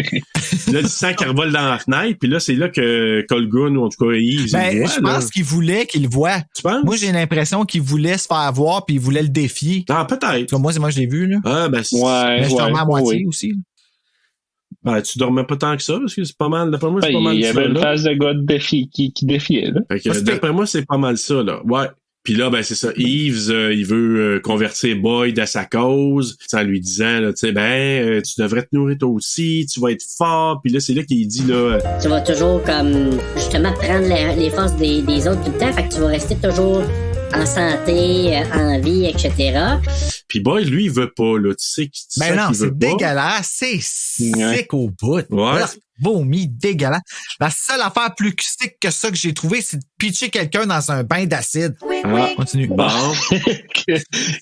Là, le sang qui revole dans la fenêtre, puis là, c'est là que Colgun, ou en tout cas, Yves, Ben, il voit, je pense qu'il voulait qu'il le voie. Tu penses? Moi, j'ai l'impression qu'il voulait se faire voir puis il voulait le défier. Ah, peut-être. Moi, je l'ai vu, là. Ah, ben, Ouais, Mais je dormais à moitié aussi. Ben, tu dormais pas tant que ça, parce que c'est pas mal, d'après moi, c'est pas mal Il y ça, avait une là. phase de gars qui défiait, là. Fait que, d'après moi, c'est pas mal ça, là. Ouais. Puis là, ben, c'est ça. Eves, il veut convertir Boyd à sa cause, en lui disant, là, tu sais, tu devrais te nourrir toi aussi, tu vas être fort. Puis là, c'est là qu'il dit, là... Tu vas toujours, comme, justement, prendre les forces des autres tout le temps. Fait que tu vas rester toujours en santé, en vie, etc. Puis Boyd, lui, il veut pas, là. Tu sais qu'il Ben non, veut c'est pas. dégueulasse. C'est sick au bout. Ouais. Vomi, dégueulasse. La seule affaire plus sick que ça que j'ai trouvé, c'est de pitcher quelqu'un dans un bain d'acide. Ah, Continue. bon.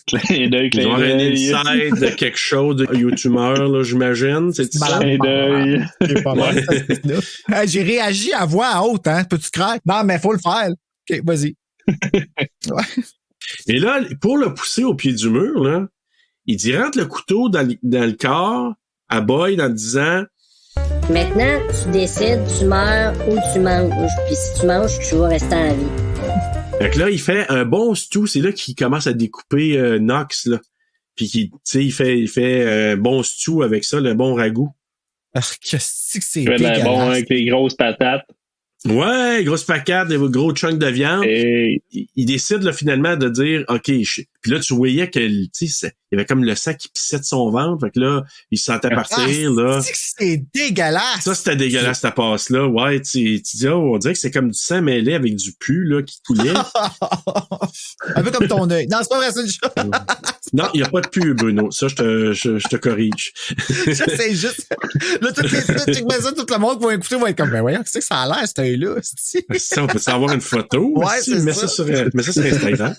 Clin d'œil, Il doit y avoir un d'œil. inside de quelque chose de YouTuber, là, j'imagine. C'est ça? Clin d'œil. C'est pas mal, ça, c'est là. J'ai réagi à voix haute, hein. Peux-tu craindre? Non, mais faut le faire. OK, vas-y. Ouais. Et là, pour le pousser au pied du mur, là, il dit rentre le couteau dans le corps à Boyd en disant Maintenant, tu décides, tu meurs ou tu manges. Puis si tu manges, tu vas rester en vie. Fait que là, il fait un bon stew. C'est là qu'il commence à découper Knox, là. Puis tu sais, il fait un bon stew avec ça, le bon ragoût. Ah, qu'est-ce que c'est Il fait de la dégueulasse. bon avec les grosses patates. Ouais, grosse pancarte, des gros chunks de viande. Et Il décide là, finalement de dire OK, puis là tu voyais que tu sais il y avait comme le sang qui pissait de son ventre, fait que là il se sentait partir là. C'est dégueulasse. Ça c'était dégueulasse ta passe là. Ouais, tu dis on dirait que c'est comme du sang mêlé avec du pu là qui coulait. Un peu comme ton œil. Non, c'est pas vrai, c'est une chose. Non, il y a pas de pu Bruno. Ça je te corrige. C'est juste. Là, tout le monde qui va écouter va être comme, ben voyons, qu'est-ce que ça a l'air, cet œil-là? Ça, on peut savoir une photo. Ouais, aussi, c'est mets ça. ça sur Instagram.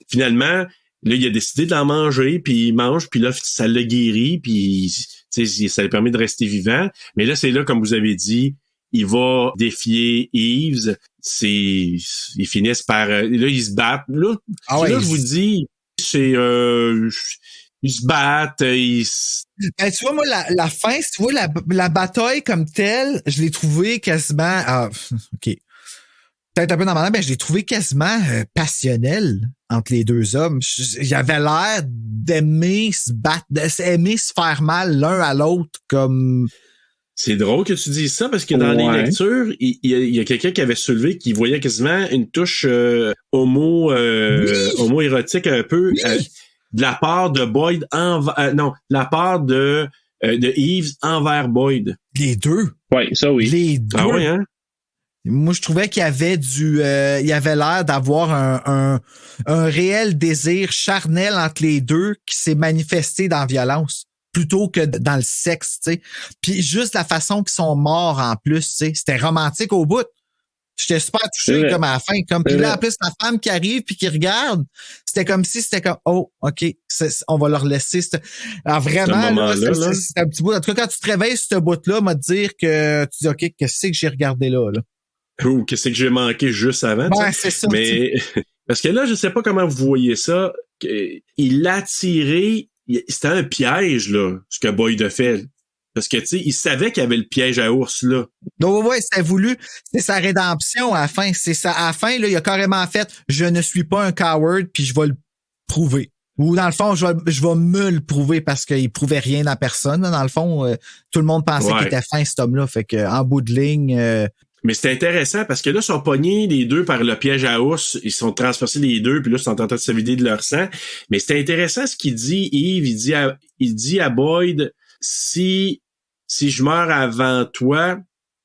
finalement, là, il a décidé d'en manger, puis il mange, puis là, ça l'a guéri, puis ça lui permet de rester vivant. Mais là, c'est là, comme vous avez dit, il va défier Eves. Ils finissent par... là, ils se battent. Là, je vous dis, c'est... ils se battent, Ben, tu vois, moi, la fin, tu vois, la bataille comme telle, je l'ai trouvée quasiment... OK. Peut-être un peu dans ma tête, je l'ai trouvé quasiment passionnel entre les deux hommes. J'avais l'air d'aimer se battre, d'aimer se faire mal l'un à l'autre comme... C'est drôle que tu dises ça parce que dans les lectures, il y a quelqu'un qui avait soulevé qu'il voyait quasiment une touche homo-érotique un peu de la part de Boyd de la part de Eves envers Boyd. Les deux. Oui, ça oui. Les deux. Ah oui, hein? Moi, je trouvais qu'il y avait il y avait l'air d'avoir un réel désir charnel entre les deux qui s'est manifesté dans la violence plutôt que dans le sexe, tu sais. Puis juste la façon qu'ils sont morts en plus, tu sais, c'était romantique au bout. J'étais super touché comme à la fin, comme puis là en plus la femme qui arrive puis qui regarde, c'était comme si c'était comme oh OK, on va leur laisser alors vraiment là, c'est un petit bout. En tout cas quand tu te réveilles sur ce bout là, m'a dire que tu dis OK, qu'est-ce que j'ai regardé là. Ou qu'est-ce que j'ai manqué juste avant. Ben, c'est ça. Mais parce que là, je sais pas comment vous voyez ça. Il l'a tiré. C'était un piège, là, ce que Boyd a fait. Parce que, tu sais, il savait qu'il y avait le piège à ours, là. Donc, ouais, c'était voulu. C'est sa rédemption à la fin. À la fin, là, il a carrément fait « Je ne suis pas un coward, puis je vais le prouver. » Ou dans le fond, je vais me le prouver parce qu'il prouvait rien à personne. Là. Dans le fond, tout le monde pensait qu'il était fin, cet homme-là. Fait que en bout de ligne... Mais c'est intéressant parce que là, ils sont pognés les deux par le piège à ours. Ils sont transpercés les deux, puis là, ils sont en train de se vider de leur sang. Mais c'est intéressant ce qu'il dit, Yves. Il dit à Boyd, si je meurs avant toi,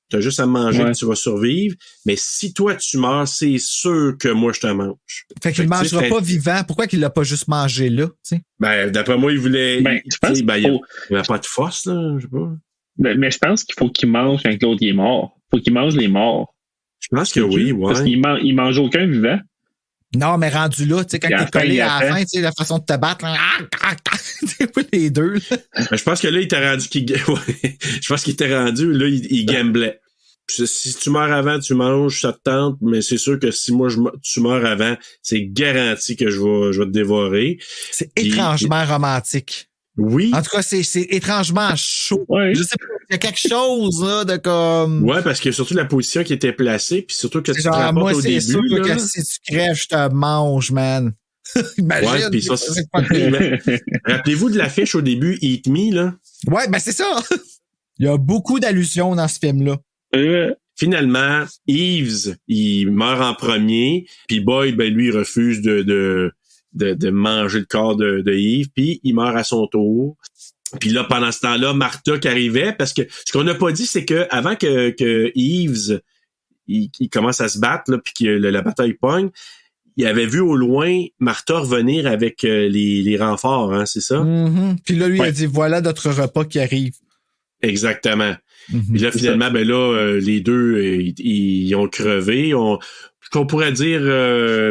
t'as juste à me manger et tu vas survivre. Mais si toi, tu meurs, c'est sûr que moi, je te mange. Fait qu'il ne mangera pas vivant. Pourquoi qu'il l'a pas juste mangé là, tu sais? Ben, d'après moi, il voulait... je pense il n'y a pas de force, là, je sais pas. Mais je pense qu'il faut qu'il mange quand l'autre est mort. Faut qu'il mange les morts. Je pense que oui, ouais. Parce qu'il mange aucun vivant. Non, mais rendu là, tu sais, quand t'es collé à la fin, tu sais, la façon de te battre, c'est pas les deux, là. Je pense que là, il t'a rendu je pense qu'il t'est rendu, là, il gamblait. Si tu meurs avant, tu manges, ça te tente, mais c'est sûr que si moi, tu meurs avant, c'est garanti que je vais te dévorer. C'est étrangement romantique. Oui. En tout cas, c'est étrangement chaud. Ouais. Je sais pas, il y a quelque chose là de comme. Ouais, parce que surtout la position qui était placée, puis surtout que tu te rapportes moi, au début. C'est sûr là, que si tu crèves, je te mange, man. Imagine. Ouais, puis ça, rappelez-vous de l'affiche au début, Eat Me, là. Ouais, ben c'est ça. Il y a beaucoup d'allusions dans ce film-là. Finalement, Eves, il meurt en premier, puis Boyd, ben lui, il refuse de manger le corps de Eve, puis il meurt à son tour. Puis là, pendant ce temps-là, Martha qui arrivait, parce que ce qu'on n'a pas dit, c'est que avant que Eves il commence à se battre, là, puis que la bataille pogne, il avait vu au loin Martha revenir avec les renforts, hein, c'est ça? Mm-hmm. Puis là, lui, il a dit, voilà notre repas qui arrive. Exactement. Mm-hmm. Puis là, finalement, ben là, les deux, ils ont crevé. Ce qu'on pourrait dire,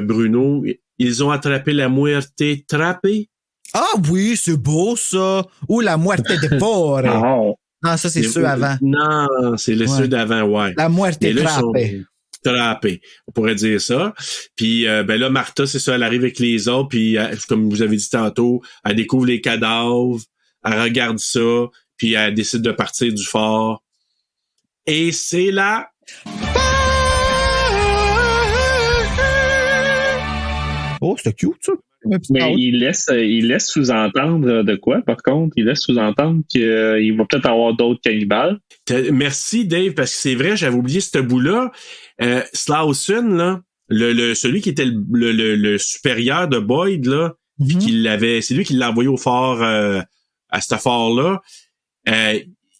Bruno, ils ont attrapé la muerte trappée. Ah oui, c'est beau, ça. Ou la muerte de porc. Non, ça, c'est ceux avant. Non, c'est les ceux d'avant, ouais. La muerte trappée. Trappé, on pourrait dire ça. Puis ben là, Martha, c'est ça, elle arrive avec les autres, puis comme vous avez dit tantôt, elle découvre les cadavres, elle regarde ça, puis elle décide de partir du fort. Et c'est là... Oh, c'était cute, ça. Mais il laisse sous-entendre de quoi, par contre? Il laisse sous-entendre qu'il va peut-être avoir d'autres cannibales. Merci, Dave, parce que c'est vrai, j'avais oublié ce bout-là. Slauson, là, celui qui était le supérieur de Boyd, là, puis c'est lui qui l'a envoyé au fort, à ce fort-là.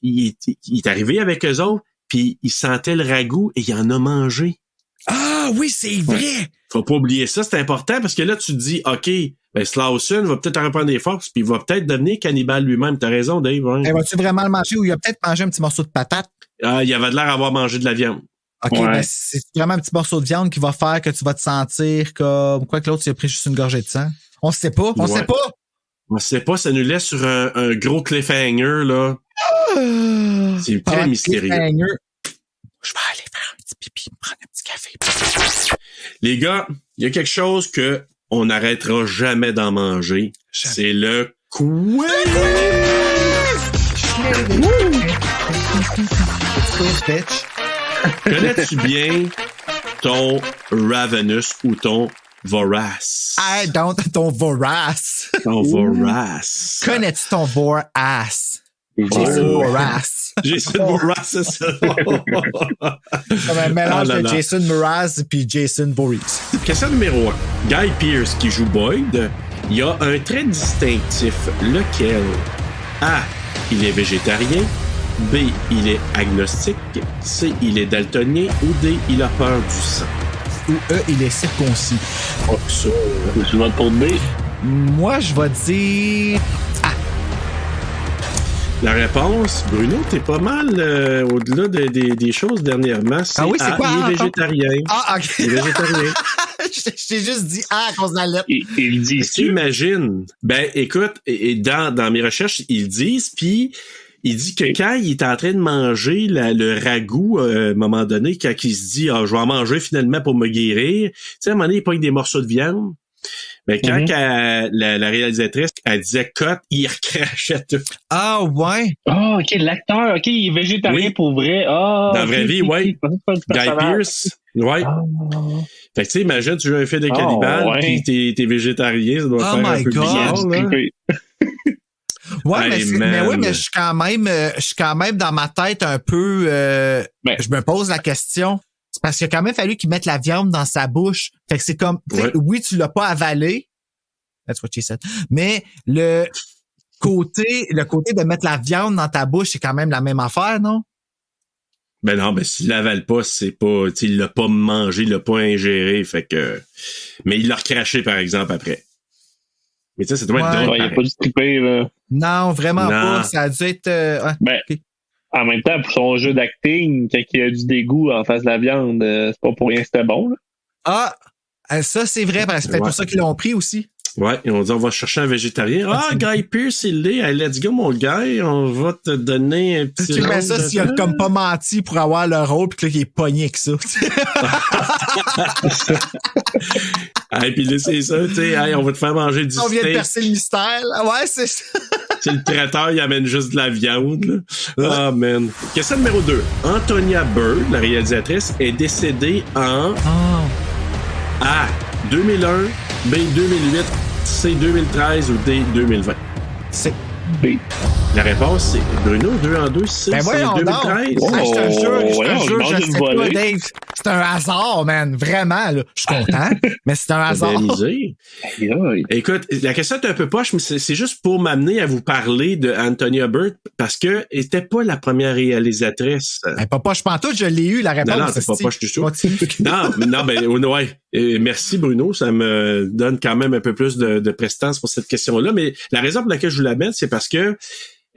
Il est arrivé avec eux autres, puis il sentait le ragoût et il en a mangé. Ah oui, c'est vrai! Faut pas oublier ça, c'est important, parce que là, tu te dis, OK, ben Slauson va peut-être en reprendre des forces, puis il va peut-être devenir cannibale lui-même. T'as raison, Dave. Hein? Et vas-tu vraiment le manger ou il a peut-être mangé un petit morceau de patate? Il avait de l'air d'avoir mangé de la viande. OK, Ouais. ben c'est vraiment un petit morceau de viande qui va faire que tu vas te sentir comme quoi que l'autre il a pris juste une gorgée de sang. On sait pas, on Ouais. sait pas. On sait pas, ça nous laisse sur un gros cliffhanger, là. C'est Pendant très que mystérieux. cliffhanger, je vais aller faire un petit pipi, me prendre un petit café. Les gars, il y a quelque chose que on n'arrêtera jamais d'en manger. Jamais. C'est le quiz! Quiz, bitch. Connais-tu bien ton Ravenous ou ton Vorace? I don't ton vorace. Ton Vorace. Connais-tu ton vorace? Jason Oh. Vorace. Jason Vorace, c'est ça. Comme un mélange Oh là de là. Jason Mraz puis Jason Voorhees. Question numéro 1. Guy Pearce qui joue Boyd, il a un trait distinctif. Lequel? A. Il est végétarien. B. Il est agnostique. C. Il est daltonien. Ou D. Il a peur du sang. Ou E, il est circoncis. Oh, ça. Je vote pour B. Moi, je vais dire... La réponse, Bruno, t'es pas mal au-delà des choses dernièrement. C'est Ah oui, c'est A. quoi? Il est Ah, végétarien. Ah, OK. Il est végétarien. Je t'ai juste dit à cause de la lettre. Ils disent Tu imagines? Ben, écoute, et dans mes recherches, ils disent, puis il dit que quand il est en train de manger le ragoût, à un moment donné, quand il se dit, je vais en manger finalement pour me guérir, tu sais, à un moment donné, il pogne des morceaux de viande. Mais quand la réalisatrice, elle disait cut, il recrachait tout. Ah, ouais. Ah, OK, l'acteur, OK, il est végétarien Oui. pour vrai. Ah, Dans la vraie vie, ouais. Guy Pearce, ouais. Fait que tu sais, imagine, tu joues un film de cannibale, ouais. pis t'es végétarien, ça doit Oh faire un my peu God. bizarre, là. Ouais, Hey, mais man. je suis quand même dans ma tête un peu, je me pose la question. C'est parce qu'il a quand même fallu qu'il mette la viande dans sa bouche. Fait que c'est comme, tu sais, Ouais. oui, tu l'as pas avalé. That's what she said. Mais le côté de mettre la viande dans ta bouche, c'est quand même la même affaire, non? Ben non, ben s'il l'avale pas, c'est pas, tu sais, il l'a pas mangé, il l'a pas ingéré, fait que, mais il l'a recraché, par exemple, après. Mais tu sais, ça doit être Ouais. drôle. Il a pareil. pas dû triper, là. Non, vraiment Non. pas. Ça a dû être, ouais. Ben, Ok. en même temps, pour son jeu d'acting, quand il y a du dégoût en face de la viande, c'est pas pour rien que c'était bon, là. Ah, ça, c'est vrai. parce que C'est peut-être Ouais. pour ça qu'ils l'ont pris aussi. Ouais, et on dit, on va chercher un végétarien. Ah, Guy Pearce, il l'est. Hey, let's go, mon gars, on va te donner un petit Tu mets rôle ça s'il a dedans. comme pas menti pour avoir le rôle, puis que là, il est pogné avec ça. Hey, puis là, c'est ça, tu sais, hey, on va te faire manger du On vient de steak. percer le mystère. là. Ouais, c'est ça. C'est le traiteur, il amène juste de la viande, là. Ah, man. Question numéro 2. Antonia Bird, la réalisatrice, est décédée en A. 2001, B. 2008, C. 2013 ou D. 2020. C'est... B. La réponse, c'est Bruno, 2 en 2, C. Ben c'est voyons 2013. donc. Ah, je te jure, ouais, je mange sais une pas, volée. Dave. C'est un hasard, man. Vraiment, là. Je suis content, mais c'est un hasard. Bien misé. Aïe, aïe. Écoute, la question est un peu poche, mais c'est juste pour m'amener à vous parler de Antonia Bird parce que elle était pas la première réalisatrice. Ben, pas poche pantoute, je l'ai eu, la réponse. Non, c'est pas esti. poche du tout. Continue. Non, ben ouais. Merci Bruno, ça me donne quand même un peu plus de prestance pour cette question-là. Mais la raison pour laquelle je vous la mets, c'est parce que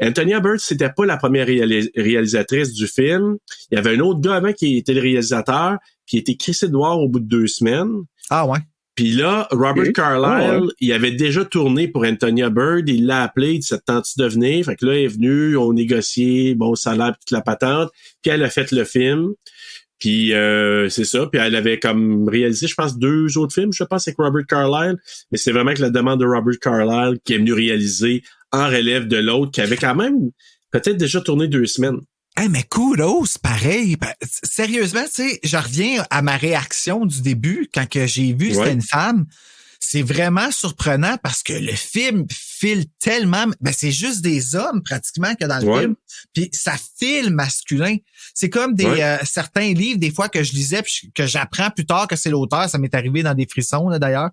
Antonia Bird, c'était pas la première réalisatrice du film. Il y avait un autre gars avant qui était le réalisateur, qui était crissé de noir au bout de 2 semaines. Ah ouais. Puis là, Robert Ok. Carlyle, Ah ouais. il avait déjà tourné pour Antonia Bird, il l'a appelé, il dit, ça te tente-tu de venir? Fait que là, il est venu, on négocié, bon salaire, toute la patente, puis elle a fait le film. Puis c'est ça, puis elle avait comme réalisé, je pense, 2 autres films, je pense, avec Robert Carlyle, mais c'est vraiment que la demande de Robert Carlyle qui est venu réaliser en relève de l'autre, qui avait quand même peut-être déjà tourné 2 semaines. Hey, mais kudos, pareil. Sérieusement, tu sais, je reviens à ma réaction du début quand que j'ai vu c'était une femme. C'est vraiment surprenant parce que le film file tellement, ben c'est juste des hommes pratiquement que dans le film, puis ça file masculin. C'est comme des certains livres des fois que je lisais puis que j'apprends plus tard que c'est l'auteur, ça m'est arrivé dans des frissons là, d'ailleurs,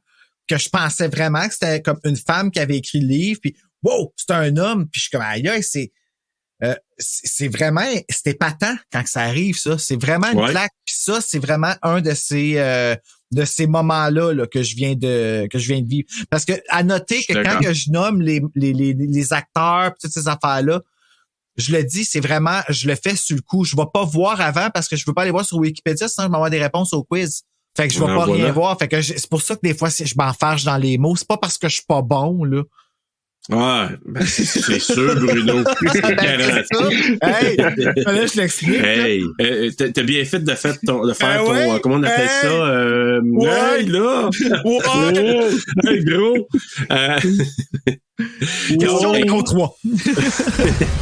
que je pensais vraiment que c'était comme une femme qui avait écrit le livre puis wow, c'est un homme puis je suis comme aïe, c'est vraiment, c'est épatant quand que ça arrive, ça. C'est vraiment une claque. Puis ça, c'est vraiment un de ces moments-là là, que je viens de vivre. Parce que à noter que quand que je nomme les acteurs pis toutes ces affaires-là, je le dis, c'est vraiment, je le fais sur le coup. Je vais pas voir avant parce que je veux pas aller voir sur Wikipédia, sinon je vais avoir des réponses au quiz. Fait que je vais pas rien voir. Fait que c'est pour ça que des fois, je m'enfarge dans les mots. C'est pas parce que je suis pas bon, là. Ah, ben c'est sûr, Bruno. C'est garanti. Hey, là, je l'explique. Hey, t'as bien fait de faire ton, comment on appelle ça? Ouais. Hey, là. Ouais. Hey, gros. Question numéro 3.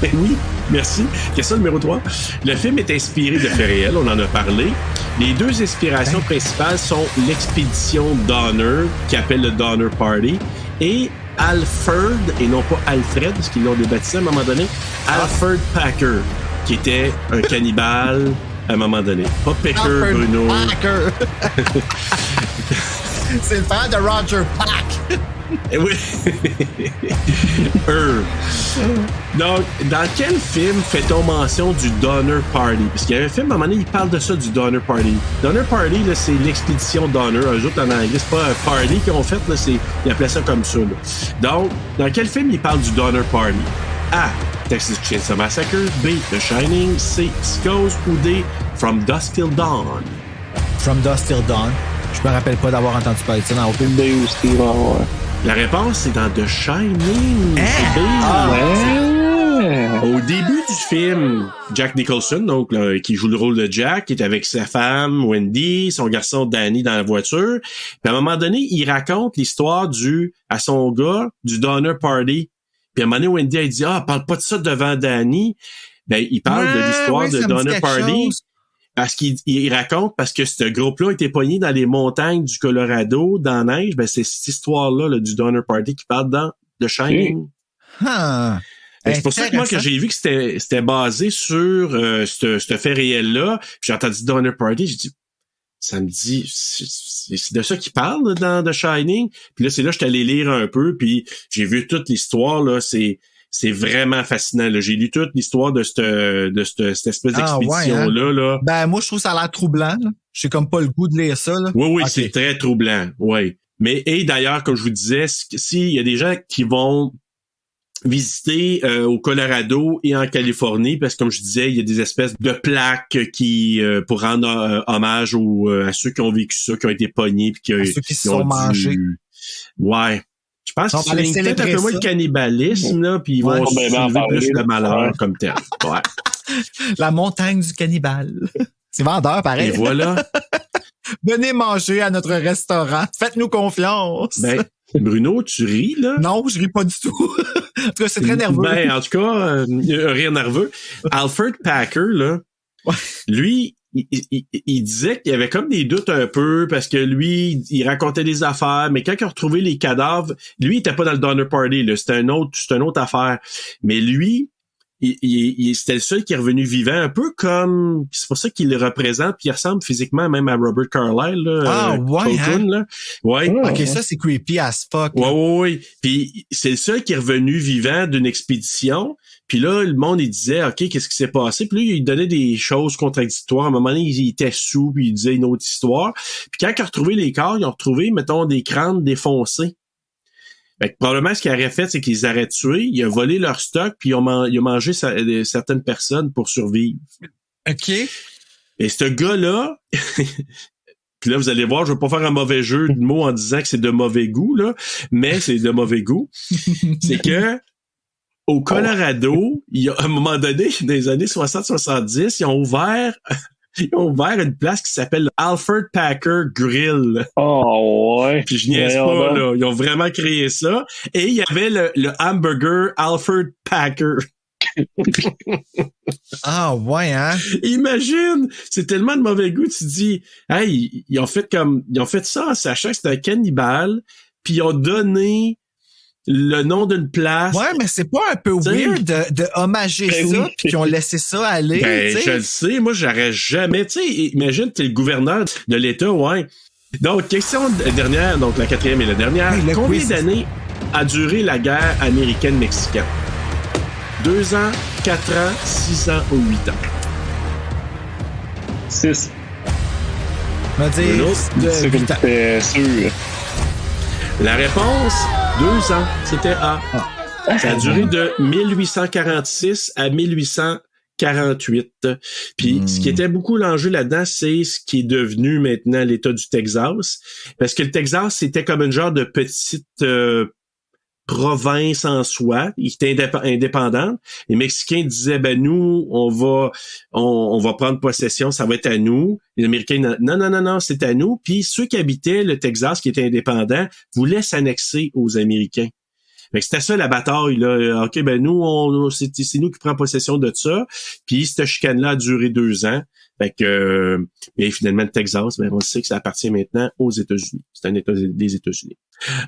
Oui, merci. Question numéro 3. Le film est inspiré de faits réels, on en a parlé. Les deux inspirations principales sont l'expédition Donner, qui appelle le Donner Party, et Alfred, et non pas Alfred, parce qu'ils l'ont débaptisé à un moment donné, Alfred Packer, qui était un cannibale à un moment donné. Pas Packer, Alfred Bruno. Packer. C'est le frère de Roger Pack. Oui. Donc, dans quel film fait-on mention du Donner Party? Parce qu'il y a un film, à un moment donné, il parle de ça, du Donner Party. Donner Party, là, c'est l'expédition Donner. Eux autres, en anglais, c'est pas un party qu'ils ont fait, là, ils appelaient ça comme ça, là. Donc, dans quel film il parle du Donner Party? A. Texas Chainsaw Massacre. B. The Shining. C. Psychose. Ou D. From Dusk Till Dawn. From Dusk Till Dawn. Je me rappelle pas d'avoir entendu parler de ça dans aucune. B aussi, ouais. La réponse, c'est dans The Shining. Au début du film, Jack Nicholson, donc là, qui joue le rôle de Jack, est avec sa femme Wendy, son garçon Danny dans la voiture. Puis à un moment donné, il raconte l'histoire à son gars du Donner Party. Puis à un moment donné, Wendy elle dit parle pas de ça devant Danny. Ben il parle de l'histoire de Donner Party. Parce qu'il raconte, parce que ce groupe-là était pogné dans les montagnes du Colorado, dans la neige, ben c'est cette histoire-là là, du Donner Party qui parle dans The Shining. C'est pour ça que moi, que j'ai vu que c'était basé sur ce fait réel-là, puis j'ai entendu Donner Party, j'ai dit, ça me dit, c'est de ça qu'il parle là, dans The Shining. Puis là, c'est là que je suis allé lire un peu, puis j'ai vu toute l'histoire, là, c'est vraiment fascinant. Là. J'ai lu toute l'histoire de cette espèce d'expédition-là. Là. Ben, moi, je trouve ça a l'air troublant. Là. J'ai comme pas le goût de lire ça. Là. Oui, okay. C'est très troublant. Oui. Mais, et d'ailleurs, comme je vous disais, s'il y a des gens qui vont visiter au Colorado et en Californie, parce que comme je disais, il y a des espèces de plaques qui pour rendre hommage à ceux qui ont vécu ça, qui ont été pognés, puis à ceux qui se sont mangés. Ouais. Je pense qu'ils soulignent peut-être un peu moins le cannibalisme, là, puis ils vont soulever plus le malheur comme tel. Ouais. La montagne du cannibale. C'est vendeur, pareil. Et voilà. Venez manger à notre restaurant. Faites-nous confiance. Ben, Bruno, tu ris, là? Non, je ris pas du tout. En tout cas, c'est très nerveux. Ben, en tout cas, un rire nerveux. Alfred Packer, là, lui, il disait qu'il y avait comme des doutes un peu parce que lui, il racontait des affaires, mais quand il a retrouvé les cadavres, lui, il était pas dans le Donner Party, là. C'était une autre affaire. Mais lui, c'était le seul qui est revenu vivant, un peu comme, c'est pour ça qu'il le représente, puis il ressemble physiquement même à Robert Carlyle, là. Colton, là. Ouais. Ok, ça, c'est creepy as fuck. Ouais. Puis c'est le seul qui est revenu vivant d'une expédition. Puis là, le monde, il disait, OK, qu'est-ce qui s'est passé? Puis là, il donnait des choses contradictoires. À un moment donné, il était sous, puis il disait une autre histoire. Puis quand il a retrouvé les corps, ils ont retrouvé, mettons, des crânes défoncés. Fait que probablement, ce qu'il aurait fait, c'est qu'ils auraient tué, il a volé leur stock, puis il a mangé certaines personnes pour survivre. OK. Et ce gars-là... Puis là, vous allez voir, je veux pas faire un mauvais jeu de mots en disant que c'est de mauvais goût, là, mais c'est de mauvais goût. C'est que au Colorado, il y a, à un moment donné, dans les années 60-70, ils ont ouvert une place qui s'appelle Alfred Packer Grill. Oh ouais. Puis je niaise pas, là. Ils ont vraiment créé ça. Et il y avait le hamburger Alfred Packer. Ah ouais, hein? Imagine! C'est tellement de mauvais goût, tu te dis, hey, ils ont fait ça en sachant que c'était un cannibale, puis ils ont donné le nom d'une place. Ouais, mais c'est pas un peu weird de hommager ça, puis qu'ils ont laissé ça aller, ben, je le sais, moi, j'aurais jamais, tu sais, imagine, t'es le gouverneur de l'État, ouais. Donc, question dernière, donc la quatrième et la dernière. Hey, combien d'années a duré la guerre américaine-mexicaine? 2 ans, 4 ans, 6 ans ou 8 ans? 6. On va dire c'est comme c'était sûr. La réponse, 2 ans. C'était A. Ça a duré de 1846 à 1848. Puis ce qui était beaucoup l'enjeu là-dedans, c'est ce qui est devenu maintenant l'État du Texas. Parce que le Texas, c'était comme une genre de petite province en soi. Il était indépendante. Les Mexicains disaient, ben nous, on va prendre possession, ça va être à nous. Les Américains, non, c'est à nous. Puis ceux qui habitaient le Texas, qui étaient indépendants, voulaient s'annexer aux Américains. Fait que c'était ça la bataille, là. OK, ben nous, c'est nous qui prenons possession de ça. Puis cette chicane-là a duré 2 ans. Fait que et finalement le Texas, ben on sait que ça appartient maintenant aux États-Unis. C'est un État des États-Unis.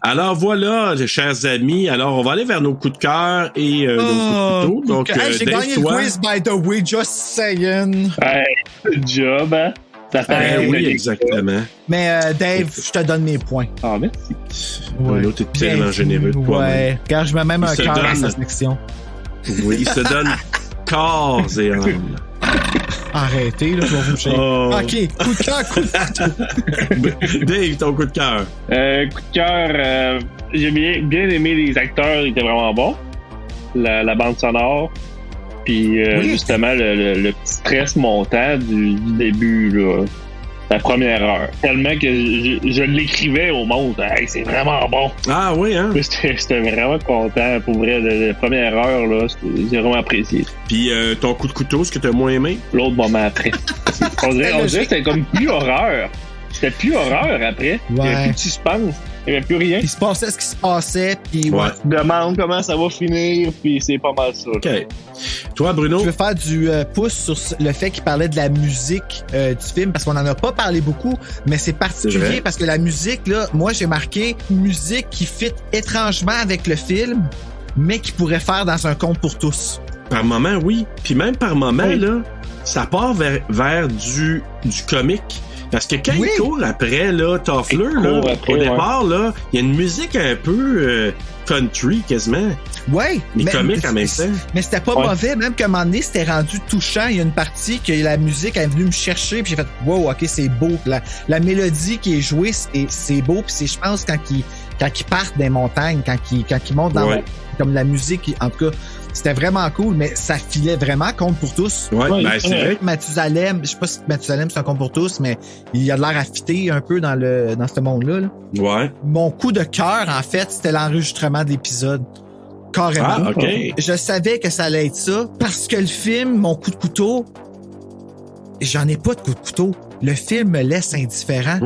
Alors voilà, chers amis. Alors on va aller vers nos coups de cœur et nos coups de couteau. Donc j'ai gagné le quiz, by the way, just saying. Hey, good job, hein? Ça fait oui, exactement. Mais Dave, je te donne mes points. Ah, merci. Ouais. L'autre est tellement généreux de toi. Ouais. Car je mets même un cœur dans sa section. Oui, il se donne corps et âme. Arrêtez, là, je vais vous chier. OK, coup de cœur, coup de couteau. Dave, ton coup de cœur. Coup de cœur, j'ai bien aimé les acteurs, ils étaient vraiment bons. La bande sonore. Puis justement, le petit stress montant du début, là, la première heure. Tellement que je l'écrivais au monde. Hey, c'est vraiment bon. Ah oui, hein? J'étais vraiment content. Pour vrai, la première heure, là, j'ai vraiment apprécié. Puis ton coup de couteau, ce que t'as moins aimé? L'autre moment après. on dirait que c'était comme plus horreur. C'était plus horreur après. Il n'y avait plus de suspense. Il n'y avait plus rien. Il se passait ce qui se passait. Puis ouais. Tu demandes comment ça va finir. Puis c'est pas mal ça. OK. Toi, Bruno? Je veux faire du pouce sur le fait qu'il parlait de la musique du film. Parce qu'on n'en a pas parlé beaucoup. Mais c'est particulier parce que la musique, là, moi, j'ai marqué une musique qui fit étrangement avec le film, mais qui pourrait faire dans un conte pour tous. Par moment, oui. Puis même par moment, là, ça part vers du comique. Parce que quand il court après, là, Toffler, là, au départ, là, il y a une musique un peu country, quasiment. Ouais. Mais comique en même temps. Mais c'était pas mauvais, même qu'à un moment donné, c'était rendu touchant. Il y a une partie que la musique est venue me chercher, puis j'ai fait, wow, OK, c'est beau. La mélodie qui est jouée, c'est beau, puis c'est, je pense, quand ils partent des montagnes, quand ils montent dans comme la musique, en tout cas, c'était vraiment cool, mais ça filait vraiment compte pour tous. Ouais, ben c'est vrai. Mathusalem, je sais pas si Mathusalem c'est un compte pour tous, mais il a de l'air à fitter un peu dans ce monde-là. Là. Ouais. Mon coup de cœur, en fait, c'était l'enregistrement d'épisodes. Carrément. Ah, OK. Je savais que ça allait être ça, parce que le film, mon coup de couteau, j'en ai pas de coup de couteau. Le film me laisse indifférent.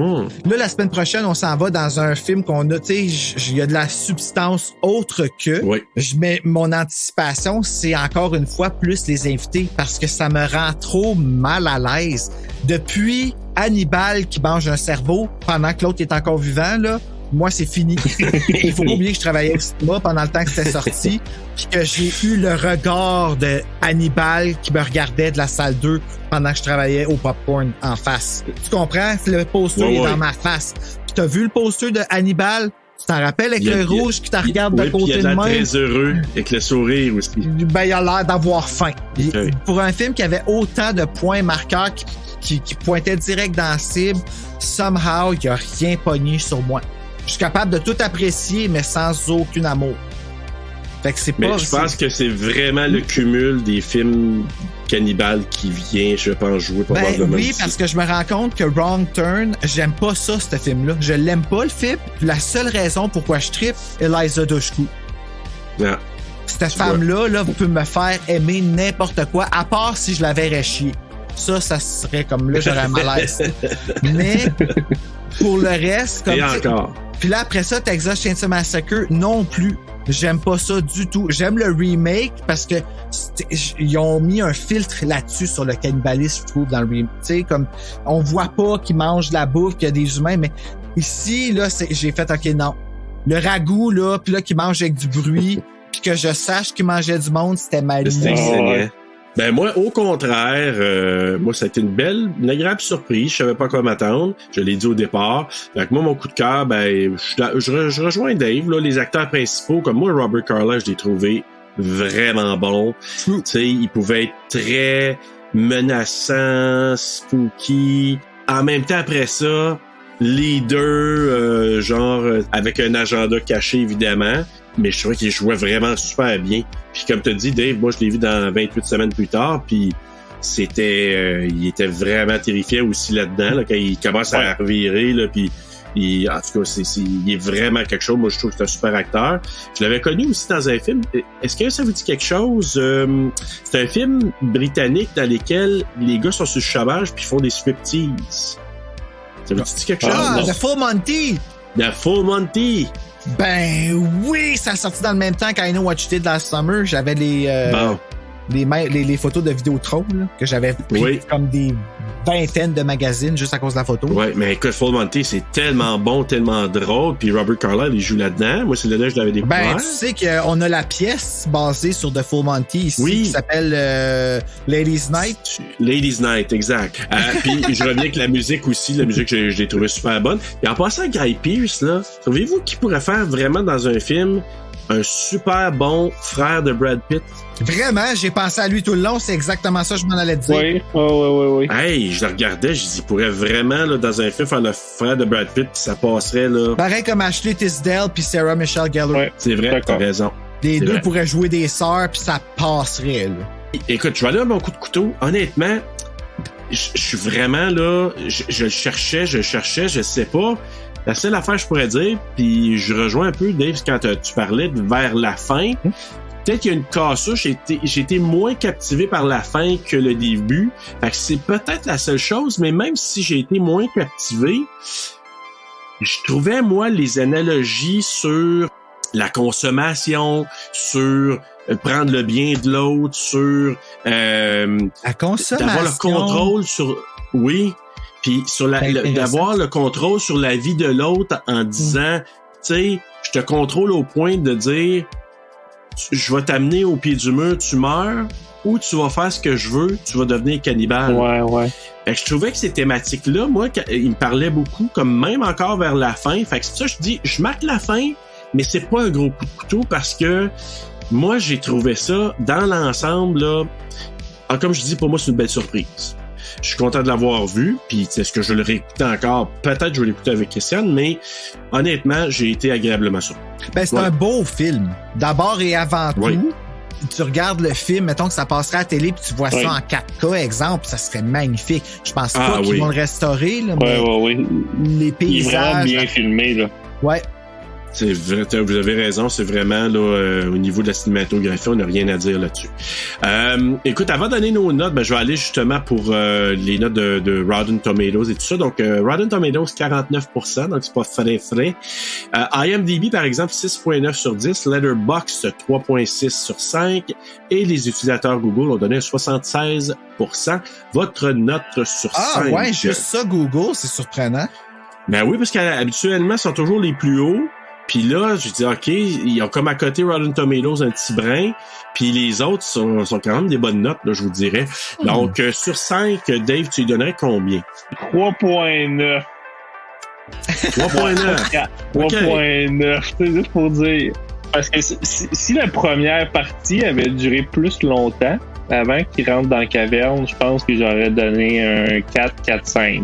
Là, la semaine prochaine, on s'en va dans un film qu'on a, tu sais, il y a de la substance autre que. Oui. Mais mon anticipation, c'est encore une fois plus les invités parce que ça me rend trop mal à l'aise. Depuis Hannibal qui mange un cerveau pendant que l'autre est encore vivant, là, moi, c'est fini. Il faut pas oublier que je travaillais au cinéma pendant le temps que c'était sorti, puis que j'ai eu le regard de Hannibal qui me regardait de la salle 2 pendant que je travaillais au popcorn en face. Tu comprends? Le poster est dans ma face. Puis t'as vu le poster de Hannibal? Tu t'en rappelles avec le rouge qui te regarde de côté de main? Il est très heureux, avec le sourire aussi. Ben, il a l'air d'avoir faim. Okay. Pour un film qui avait autant de points marqueurs qui pointaient direct dans la cible, somehow, il a rien pogné sur moi. Je suis capable de tout apprécier, mais sans aucun amour. Fait que c'est pas... Mais je pense que c'est vraiment le cumul des films cannibales qui vient, je pense, jouer probablement. Oui, parce que je me rends compte que Wrong Turn, j'aime pas ça, ce film-là. Je l'aime pas, le film. La seule raison pourquoi je trippe, Eliza Dushku. Yeah. Cette femme-là, là, vous pouvez me faire aimer n'importe quoi, à part si je la verrais chier. Ça serait comme là, j'aurais un malaise. Mais... Pour le reste, comme et encore. Puis là, après ça, Texas Chainsaw Massacre, non plus. J'aime pas ça du tout. J'aime le remake parce que ils ont mis un filtre là-dessus sur le cannibalisme, je trouve, dans le remake. Tu sais, comme, on voit pas qu'ils mangent de la bouffe, qu'il y a des humains, mais ici, là, j'ai fait, OK, non. Le ragoût, là, puis là, qui mange avec du bruit, puis que je sache qu'il mangeait du monde, c'était mal mis. Ben moi, au contraire, moi, ça a été une agréable surprise. Je savais pas quoi m'attendre. Je l'ai dit au départ. Fait que moi, mon coup de cœur, ben, je rejoins Dave. Là, les acteurs principaux, comme moi, Robert Carlyle, je l'ai trouvé vraiment bon. Tu sais, il pouvait être très menaçant, spooky. En même temps, après ça, leader, genre avec un agenda caché, évidemment. mais je trouvais qu'il jouait vraiment super bien. Puis comme tu as dit, Dave, moi je l'ai vu dans 28 semaines plus tard, puis c'était... il était vraiment terrifiant aussi là-dedans, là, quand il commence à revirer, là, puis... en tout cas, il est vraiment quelque chose. Moi, je trouve que c'est un super acteur. Je l'avais connu aussi dans un film. Est-ce que ça vous dit quelque chose? C'est un film britannique dans lequel les gars sont sur le chômage puis font des striptease. Ça vous dit quelque chose? Ah, The Full Monty! The Full Monty! Ben oui, ça a sorti dans le même temps qu'I Know What You Did Last Summer. J'avais les photos de Vidéotron là, que j'avais pris comme des vingtaines de magazines juste à cause de la photo. Oui, mais écoute, Full Monty, c'est tellement bon, tellement drôle. Puis Robert Carlyle, il joue là-dedans. Moi, c'est là que je l'avais découvert. Ben, tu sais qu'on a la pièce basée sur The Full Monty ici qui s'appelle Ladies Night. Ladies Night, exact. Puis je reviens avec la musique aussi. La musique, je l'ai trouvée super bonne. Et en passant à Guy Pearce, là, trouvez-vous qu'il pourrait faire vraiment dans un film un super bon frère de Brad Pitt? Vraiment, j'ai pensé à lui tout le long, c'est exactement ça que je m'en allais te dire. Oui. Hey, je le regardais, je dis, il pourrait vraiment, là, dans un film, faire le frère de Brad Pitt, puis ça passerait, là. Pareil comme Ashley Tisdale puis Sarah Michelle Gellar. Ouais, c'est vrai, t'as raison. Les deux pourraient jouer des sœurs, puis ça passerait, là. Écoute, je vais aller à mon coup de couteau. Honnêtement, je suis vraiment, là, je le cherchais, je sais pas. La seule affaire que je pourrais dire, puis je rejoins un peu, Dave, quand tu parlais de vers la fin, peut-être qu'il y a une cassure, j'ai été moins captivé par la fin que le début. Fait que c'est peut-être la seule chose, mais même si j'ai été moins captivé, je trouvais, moi, les analogies sur la consommation, sur prendre le bien de l'autre, sur la consommation, d'avoir le contrôle sur... Oui. Puis sur d'avoir le contrôle sur la vie de l'autre en disant, tu sais, je te contrôle au point de dire, je vais t'amener au pied du mur, tu meurs, ou tu vas faire ce que je veux, tu vas devenir cannibale. Ouais. Fait que je trouvais que ces thématiques-là, moi, ils me parlaient beaucoup, comme même encore vers la fin. Fait que c'est ça, je dis, je marque la fin, mais c'est pas un gros coup de couteau parce que moi, j'ai trouvé ça, dans l'ensemble, là, comme je dis, pour moi, c'est une belle surprise. Je suis content de l'avoir vu, puis est-ce que je le réécoutais encore? Peut-être que je vais l'écouter avec Christiane, mais honnêtement, j'ai été agréablement surpris. Ben, c'est un beau film. D'abord et avant tout, tu regardes le film, mettons que ça passerait à la télé, puis tu vois ça en 4K, exemple, ça serait magnifique. Je pense pas qu'ils vont le restaurer, là, mais les paysages... Il est vraiment bien filmé, là. Ouais. C'est vrai, vous avez raison, c'est vraiment là au niveau de la cinématographie, on n'a rien à dire là-dessus. Écoute, avant de donner nos notes, je vais aller justement pour les notes de Rotten Tomatoes et tout ça. Donc, Rotten Tomatoes, 49%, donc c'est pas frais. IMDb, par exemple, 6.9 sur 10. Letterboxd, 3.6 sur 5. Et les utilisateurs Google ont donné 76%. Votre note sur 5. Ah ouais, juste ça, Google, c'est surprenant. Ben oui, parce qu'habituellement, ils sont toujours les plus hauts. Puis là, je dis, OK, ils ont comme à côté Rotten Tomatoes un petit brin, puis les autres sont quand même des bonnes notes, là, je vous dirais. Donc, sur 5, Dave, tu lui donnerais combien? 3.9. 3.9. 3.9, c'est juste pour dire. Parce que si la première partie avait duré plus longtemps, avant qu'il rentre dans la caverne, je pense que j'aurais donné un 4-5.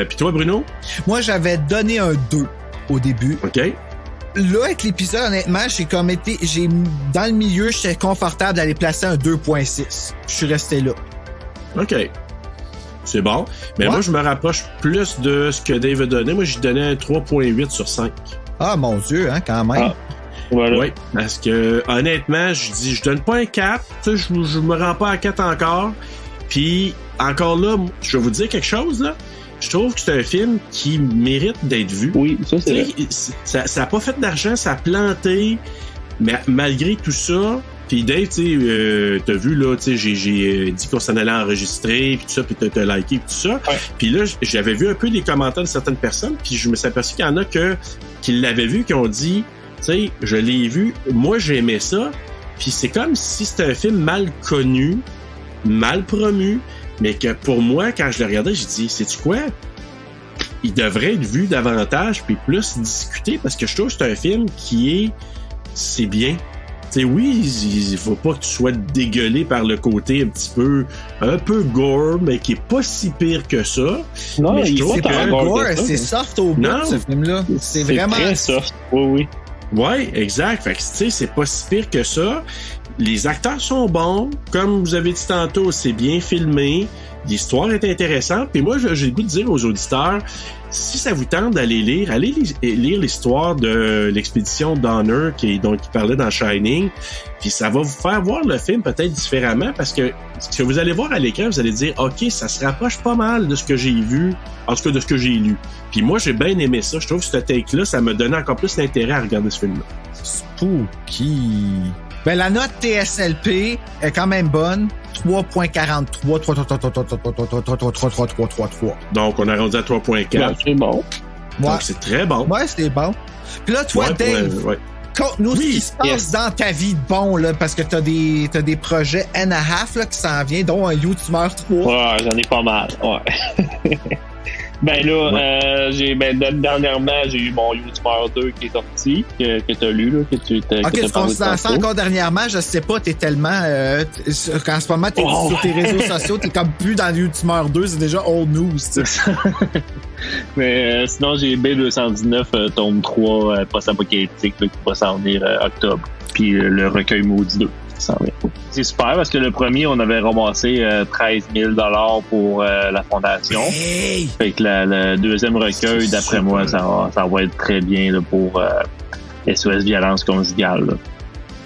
Puis toi, Bruno? Moi, j'avais donné un 2. Au début. OK. Là, avec l'épisode, honnêtement, dans le milieu, j'étais confortable d'aller placer un 2.6. Je suis resté là. OK. C'est bon. Mais moi, je me rapproche plus de ce que Dave a donné. Moi, j'ai donné un 3.8 sur 5. Ah, mon Dieu, hein, quand même. Voilà. Oui, parce que, honnêtement, je donne pas un 4. Tu sais, je me rends pas à 4 encore. Puis, encore là, je vais vous dire quelque chose, là. Je trouve que c'est un film qui mérite d'être vu. Oui, ça, c'est vrai. Ça a pas fait d'argent, ça a planté, mais malgré tout ça, puis Dave, tu sais, t'as vu, là, tu sais, j'ai dit qu'on s'en allait enregistrer, puis tout ça, puis t'as liké, puis tout ça. Ouais. Puis là, j'avais vu un peu les commentaires de certaines personnes, puis je me suis aperçu qu'il y en a qui l'avaient vu, qui ont dit, tu sais, je l'ai vu, moi, j'aimais ça, puis c'est comme si c'était un film mal connu, mal promu, mais que pour moi, quand je le regardais, j'ai dit, sais-tu quoi? Il devrait être vu davantage puis plus discuté parce que je trouve que c'est un film c'est bien. Tu sais, oui, il faut pas que tu sois dégueulé par le côté un peu gore, mais qui est pas si pire que ça. Non, c'est pas gore, c'est soft au bout, ce film-là. C'est vraiment très soft. Oui. Ouais, exact. Fait que, tu sais, c'est pas si pire que ça. Les acteurs sont bons. Comme vous avez dit tantôt, c'est bien filmé. L'histoire est intéressante. Puis moi, j'ai le goût de dire aux auditeurs, si ça vous tente d'aller lire, allez lire l'histoire de l'expédition Donner qui parlait dans Shining. Puis ça va vous faire voir le film peut-être différemment parce que ce que vous allez voir à l'écran, vous allez dire, OK, ça se rapproche pas mal de ce que j'ai vu, en tout cas de ce que j'ai lu. Puis moi, j'ai bien aimé ça. Je trouve que ce take-là, ça me donnait encore plus d'intérêt à regarder ce film-là. Spooky. Ben, la note TSLP est quand même bonne. 3.43. Donc, on a rendu à 3.4. Ouais, c'est bon. Donc, c'est très bon. Ouais, c'est bon. Puis là, toi, Dave, conte-nous ce qui se passe dans ta vie de bon, là, parce que t'as des projets and a half là, qui s'en viennent, dont un YouTuber 3. Ouais, j'en ai pas mal. Ouais. Ben là, dernièrement, j'ai eu mon YouTuber 2 qui est sorti, que t'as lu, là, que tu t'as OK, tu considères ça encore dernièrement, je sais pas, t'es tellement... en ce moment, t'es sur tes réseaux sociaux, t'es comme plus dans le YouTuber 2, c'est déjà old news, tu sais. Mais sinon, j'ai B219, tome 3, post-apocalyptique, qui va s'en venir octobre. Puis le recueil Maudit 2. C'est super parce que le premier, on avait ramassé 13 000 $ pour la fondation. Hey! Fait que le deuxième recueil, d'après moi, ça va être très bien là, pour SOS Violence Conjugale. Là.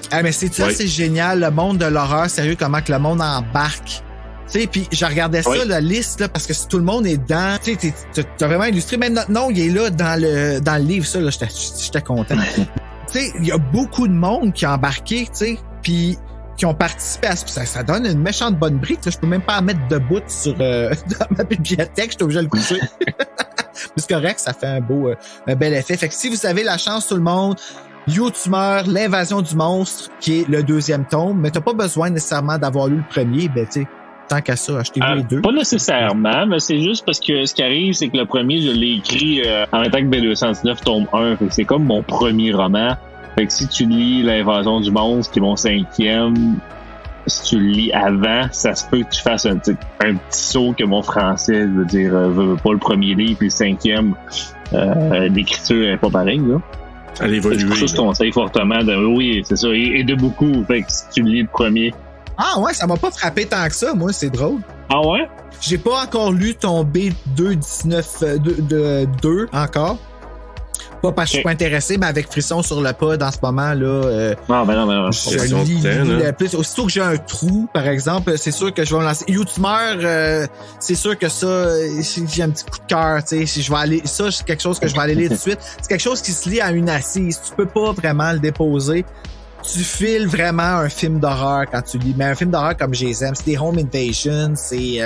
Ah, mais c'est ça, c'est génial, le monde de l'horreur, sérieux, comment que le monde embarque. Tu sais, puis je regardais ça, la liste, là, parce que si tout le monde est dedans, tu sais, t'as vraiment illustré, même notre nom, il est là dans le livre, ça, là, j'étais content. Tu sais, il y a beaucoup de monde qui a embarqué, tu sais, puis qui ont participé à ça. Ça donne une méchante bonne brique. Là. Je peux même pas en mettre debout sur dans ma bibliothèque. J'étais obligé de le coucher. C'est correct, ça fait un bel effet. Fait que si vous avez la chance, tout le monde, YouTuber, l'invasion du monstre, qui est le deuxième tome, mais t'as pas besoin nécessairement d'avoir lu le premier, ben tu sais, tant qu'à ça, achetez-vous les deux. Pas nécessairement, mais c'est juste parce que ce qui arrive, c'est que le premier, je l'ai écrit en même temps que B219 tome 1. Fait que c'est comme mon premier roman. Fait que si tu lis L'Invasion du monstre, qui est mon 5e, si tu le lis avant, ça se peut que tu fasses un petit saut que mon français, je veux dire, veut pas le premier livre, puis le 5e, l'écriture est pas pareille, là. Elle évolue. C'est pour ça que je conseille fortement oui, c'est ça, et de beaucoup. Fait que si tu lis le premier. Ah ouais, ça m'a pas frappé tant que ça, moi, c'est drôle. Ah ouais? J'ai pas encore lu ton B219 encore. Pas parce que je suis pas intéressé, mais avec Frisson sur le pod en ce moment, là. Non. Je lis plus. Aussitôt que j'ai un trou, par exemple, c'est sûr que je vais me lancer. YouTuber, c'est sûr que ça, j'ai un petit coup de cœur, tu sais. Je vais aller, ça, c'est quelque chose que je vais aller lire tout de suite. C'est quelque chose qui se lit à une assise. Tu peux pas vraiment le déposer. Tu files vraiment un film d'horreur quand tu lis. Mais un film d'horreur comme je les aime, c'est des Home Invasion, c'est...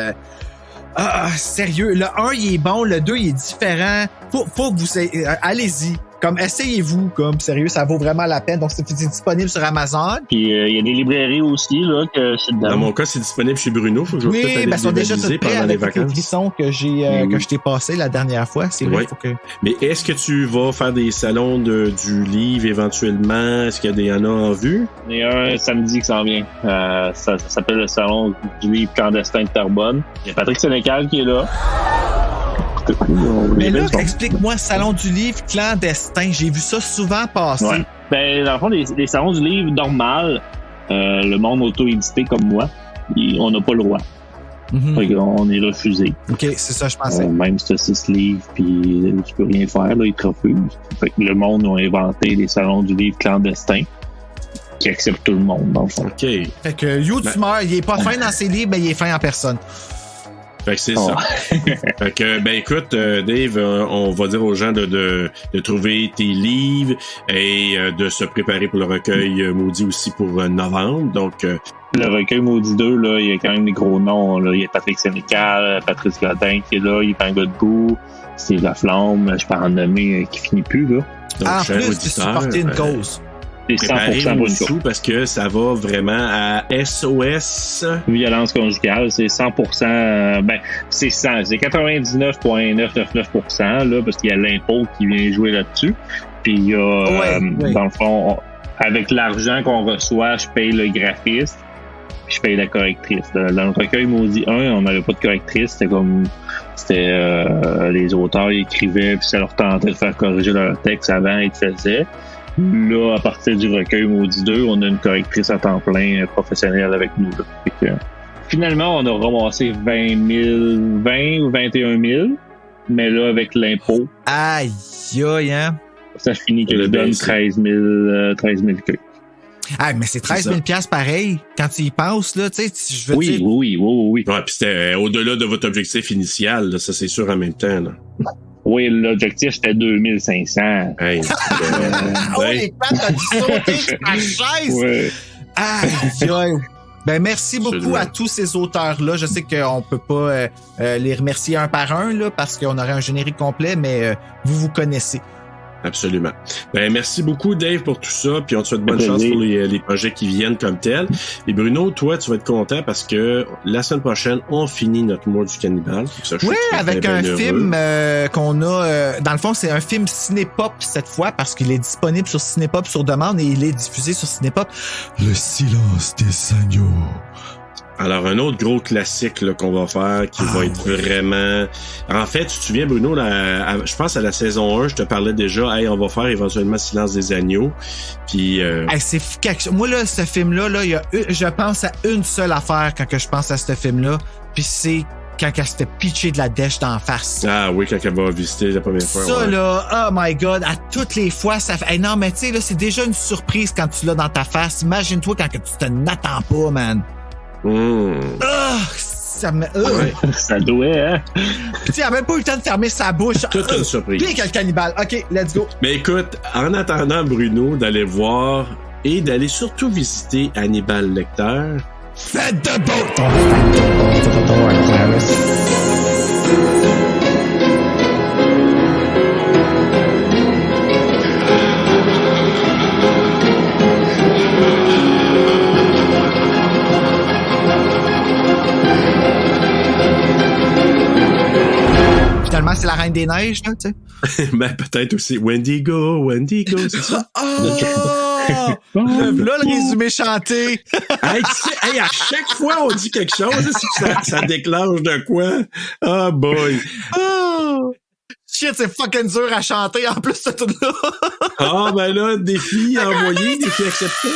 sérieux, le 1 il est bon, le 2 il est différent. Faut que vous allez-y. Comme essayez-vous, comme sérieux, ça vaut vraiment la peine. Donc c'est disponible sur Amazon. Puis il y a des librairies aussi là que je suis dedans. Dans mon cas, c'est disponible chez Bruno. Faut que je vais peut-être aller ben, sont déjà toutes prêts avec les frissons que j'ai que je t'ai passé la dernière fois. C'est vrai. Faut que... Mais est-ce que tu vas faire des salons du livre éventuellement? Est-ce qu'il y en a en vue? Il y a un samedi qui s'en vient. Ça s'appelle le salon du livre clandestin de Terrebonne. Il y a Patrick Sénécal qui est là. Mais là, explique-moi, salon du livre clandestin. J'ai vu ça souvent passer. Ouais. Ben, dans le fond, les salons du livre normal, le monde auto-édité comme moi, on n'a pas le droit. Fait qu'on est refusé. OK, c'est ça, je pensais. Même si tu as 6 livres, puis tu peux rien faire, là, ils te refusent. Fait que le monde a inventé des salons du livre clandestins qui acceptent tout le monde, dans le fond. OK. Fait que YouTuber, il est pas fin dans ses livres, mais il est fin en personne. Fait que c'est ça. Fait que, ben écoute, Dave, on va dire aux gens de trouver tes livres et de se préparer pour le recueil Maudit aussi pour novembre. Donc, le recueil Maudit 2, là, il y a quand même des gros noms. Là. Il y a Patrick Sénécal, Patrice Godin qui est là, il est un gars debout, Steve Laflamme, je peux en nommer qui finit plus. Là. Donc, en plus, c'est supporter une cause. C'est 100% bonne chose. Parce que ça va vraiment à SOS. Violence conjugale, c'est 100%. Ben, c'est 100. C'est 99,999%, là, parce qu'il y a l'impôt qui vient jouer là-dessus. Puis il y a, dans le fond, avec l'argent qu'on reçoit, je paye le graphiste, puis je paye la correctrice. Dans le recueil Maudit 1, on n'avait pas de correctrice. C'était les auteurs ils écrivaient, puis ça leur tentait de faire corriger leur texte avant, ils le faisaient. Là, à partir du recueil Maudit 2, on a une correctrice à temps plein professionnelle avec nous. Là. Fait que, finalement, on a ramassé 20 ou 21 000, mais là, avec l'impôt, Aïe, aïe, hein? ça finit que je donne 13 000 queues. Ah, mais c'est 13 000 piastres pareil. Quand tu y penses, là, tu sais, je veux dire... Oui. Ouais, puis c'était au-delà de votre objectif initial, là, ça c'est sûr en même temps. Là. Oui, l'objectif, c'était 2500. Hey, Oh, les pattes, t'as dû sauter sur ta chaise! Ouais. Aïe, aïe. Ben, merci beaucoup Absolument. à tous ces auteurs-là. Je sais qu'on peut pas les remercier un par un, là, parce qu'on aurait un générique complet, mais vous connaissez. Absolument. Ben, merci beaucoup, Dave, pour tout ça. Puis on te souhaite bonne chance pour les projets qui viennent comme tels. Et Bruno, toi, tu vas être content parce que la semaine prochaine, on finit notre mois du cannibale. Ça, je suis Oui, très, avec très un bien film heureux. qu'on a... dans le fond, c'est un film Cinépop cette fois parce qu'il est disponible sur Cinépop sur demande et il est diffusé sur Cinépop. Le silence des agneaux. Alors, un autre gros classique là, qu'on va faire qui va être vraiment... En fait, tu te souviens, Bruno, je pense à la saison 1, je te parlais déjà, hey, on va faire éventuellement Silence des agneaux. Puis... Hey, c'est quelque chose. Moi, là, ce film-là, là, je pense à une seule affaire quand que je pense à ce film-là, puis c'est quand elle se fait pitcher de la dèche d'en face. Ah oui, quand elle va visiter la première fois. Ça, ouais. là, oh my God, à toutes les fois, ça fait... Hey, non, mais tu sais, là, c'est déjà une surprise quand tu l'as dans ta face. Imagine-toi quand que tu te n'attends pas, man. Ça me... Ouais. Ça doit, hein? Tu sais, il a même pas eu le temps de fermer sa bouche. Toute une surprise. Pire que le cannibale. OK, let's go. Mais écoute, en attendant, Bruno, d'aller voir et d'aller surtout visiter Hannibal Lecter. Faites de beau! Finalement, c'est la Reine des Neiges, là, tu sais. Ben, peut-être aussi Wendigo, c'est ça? Oh! Là, le résumé chanté. Hey, tu sais, hey, à chaque fois on dit quelque chose, c'est que ça déclenche de quoi? Oh boy! Oh! Shit, c'est fucking dur à chanter en plus, ce truc-là. Ah, ben là, défi envoyé, défi accepté.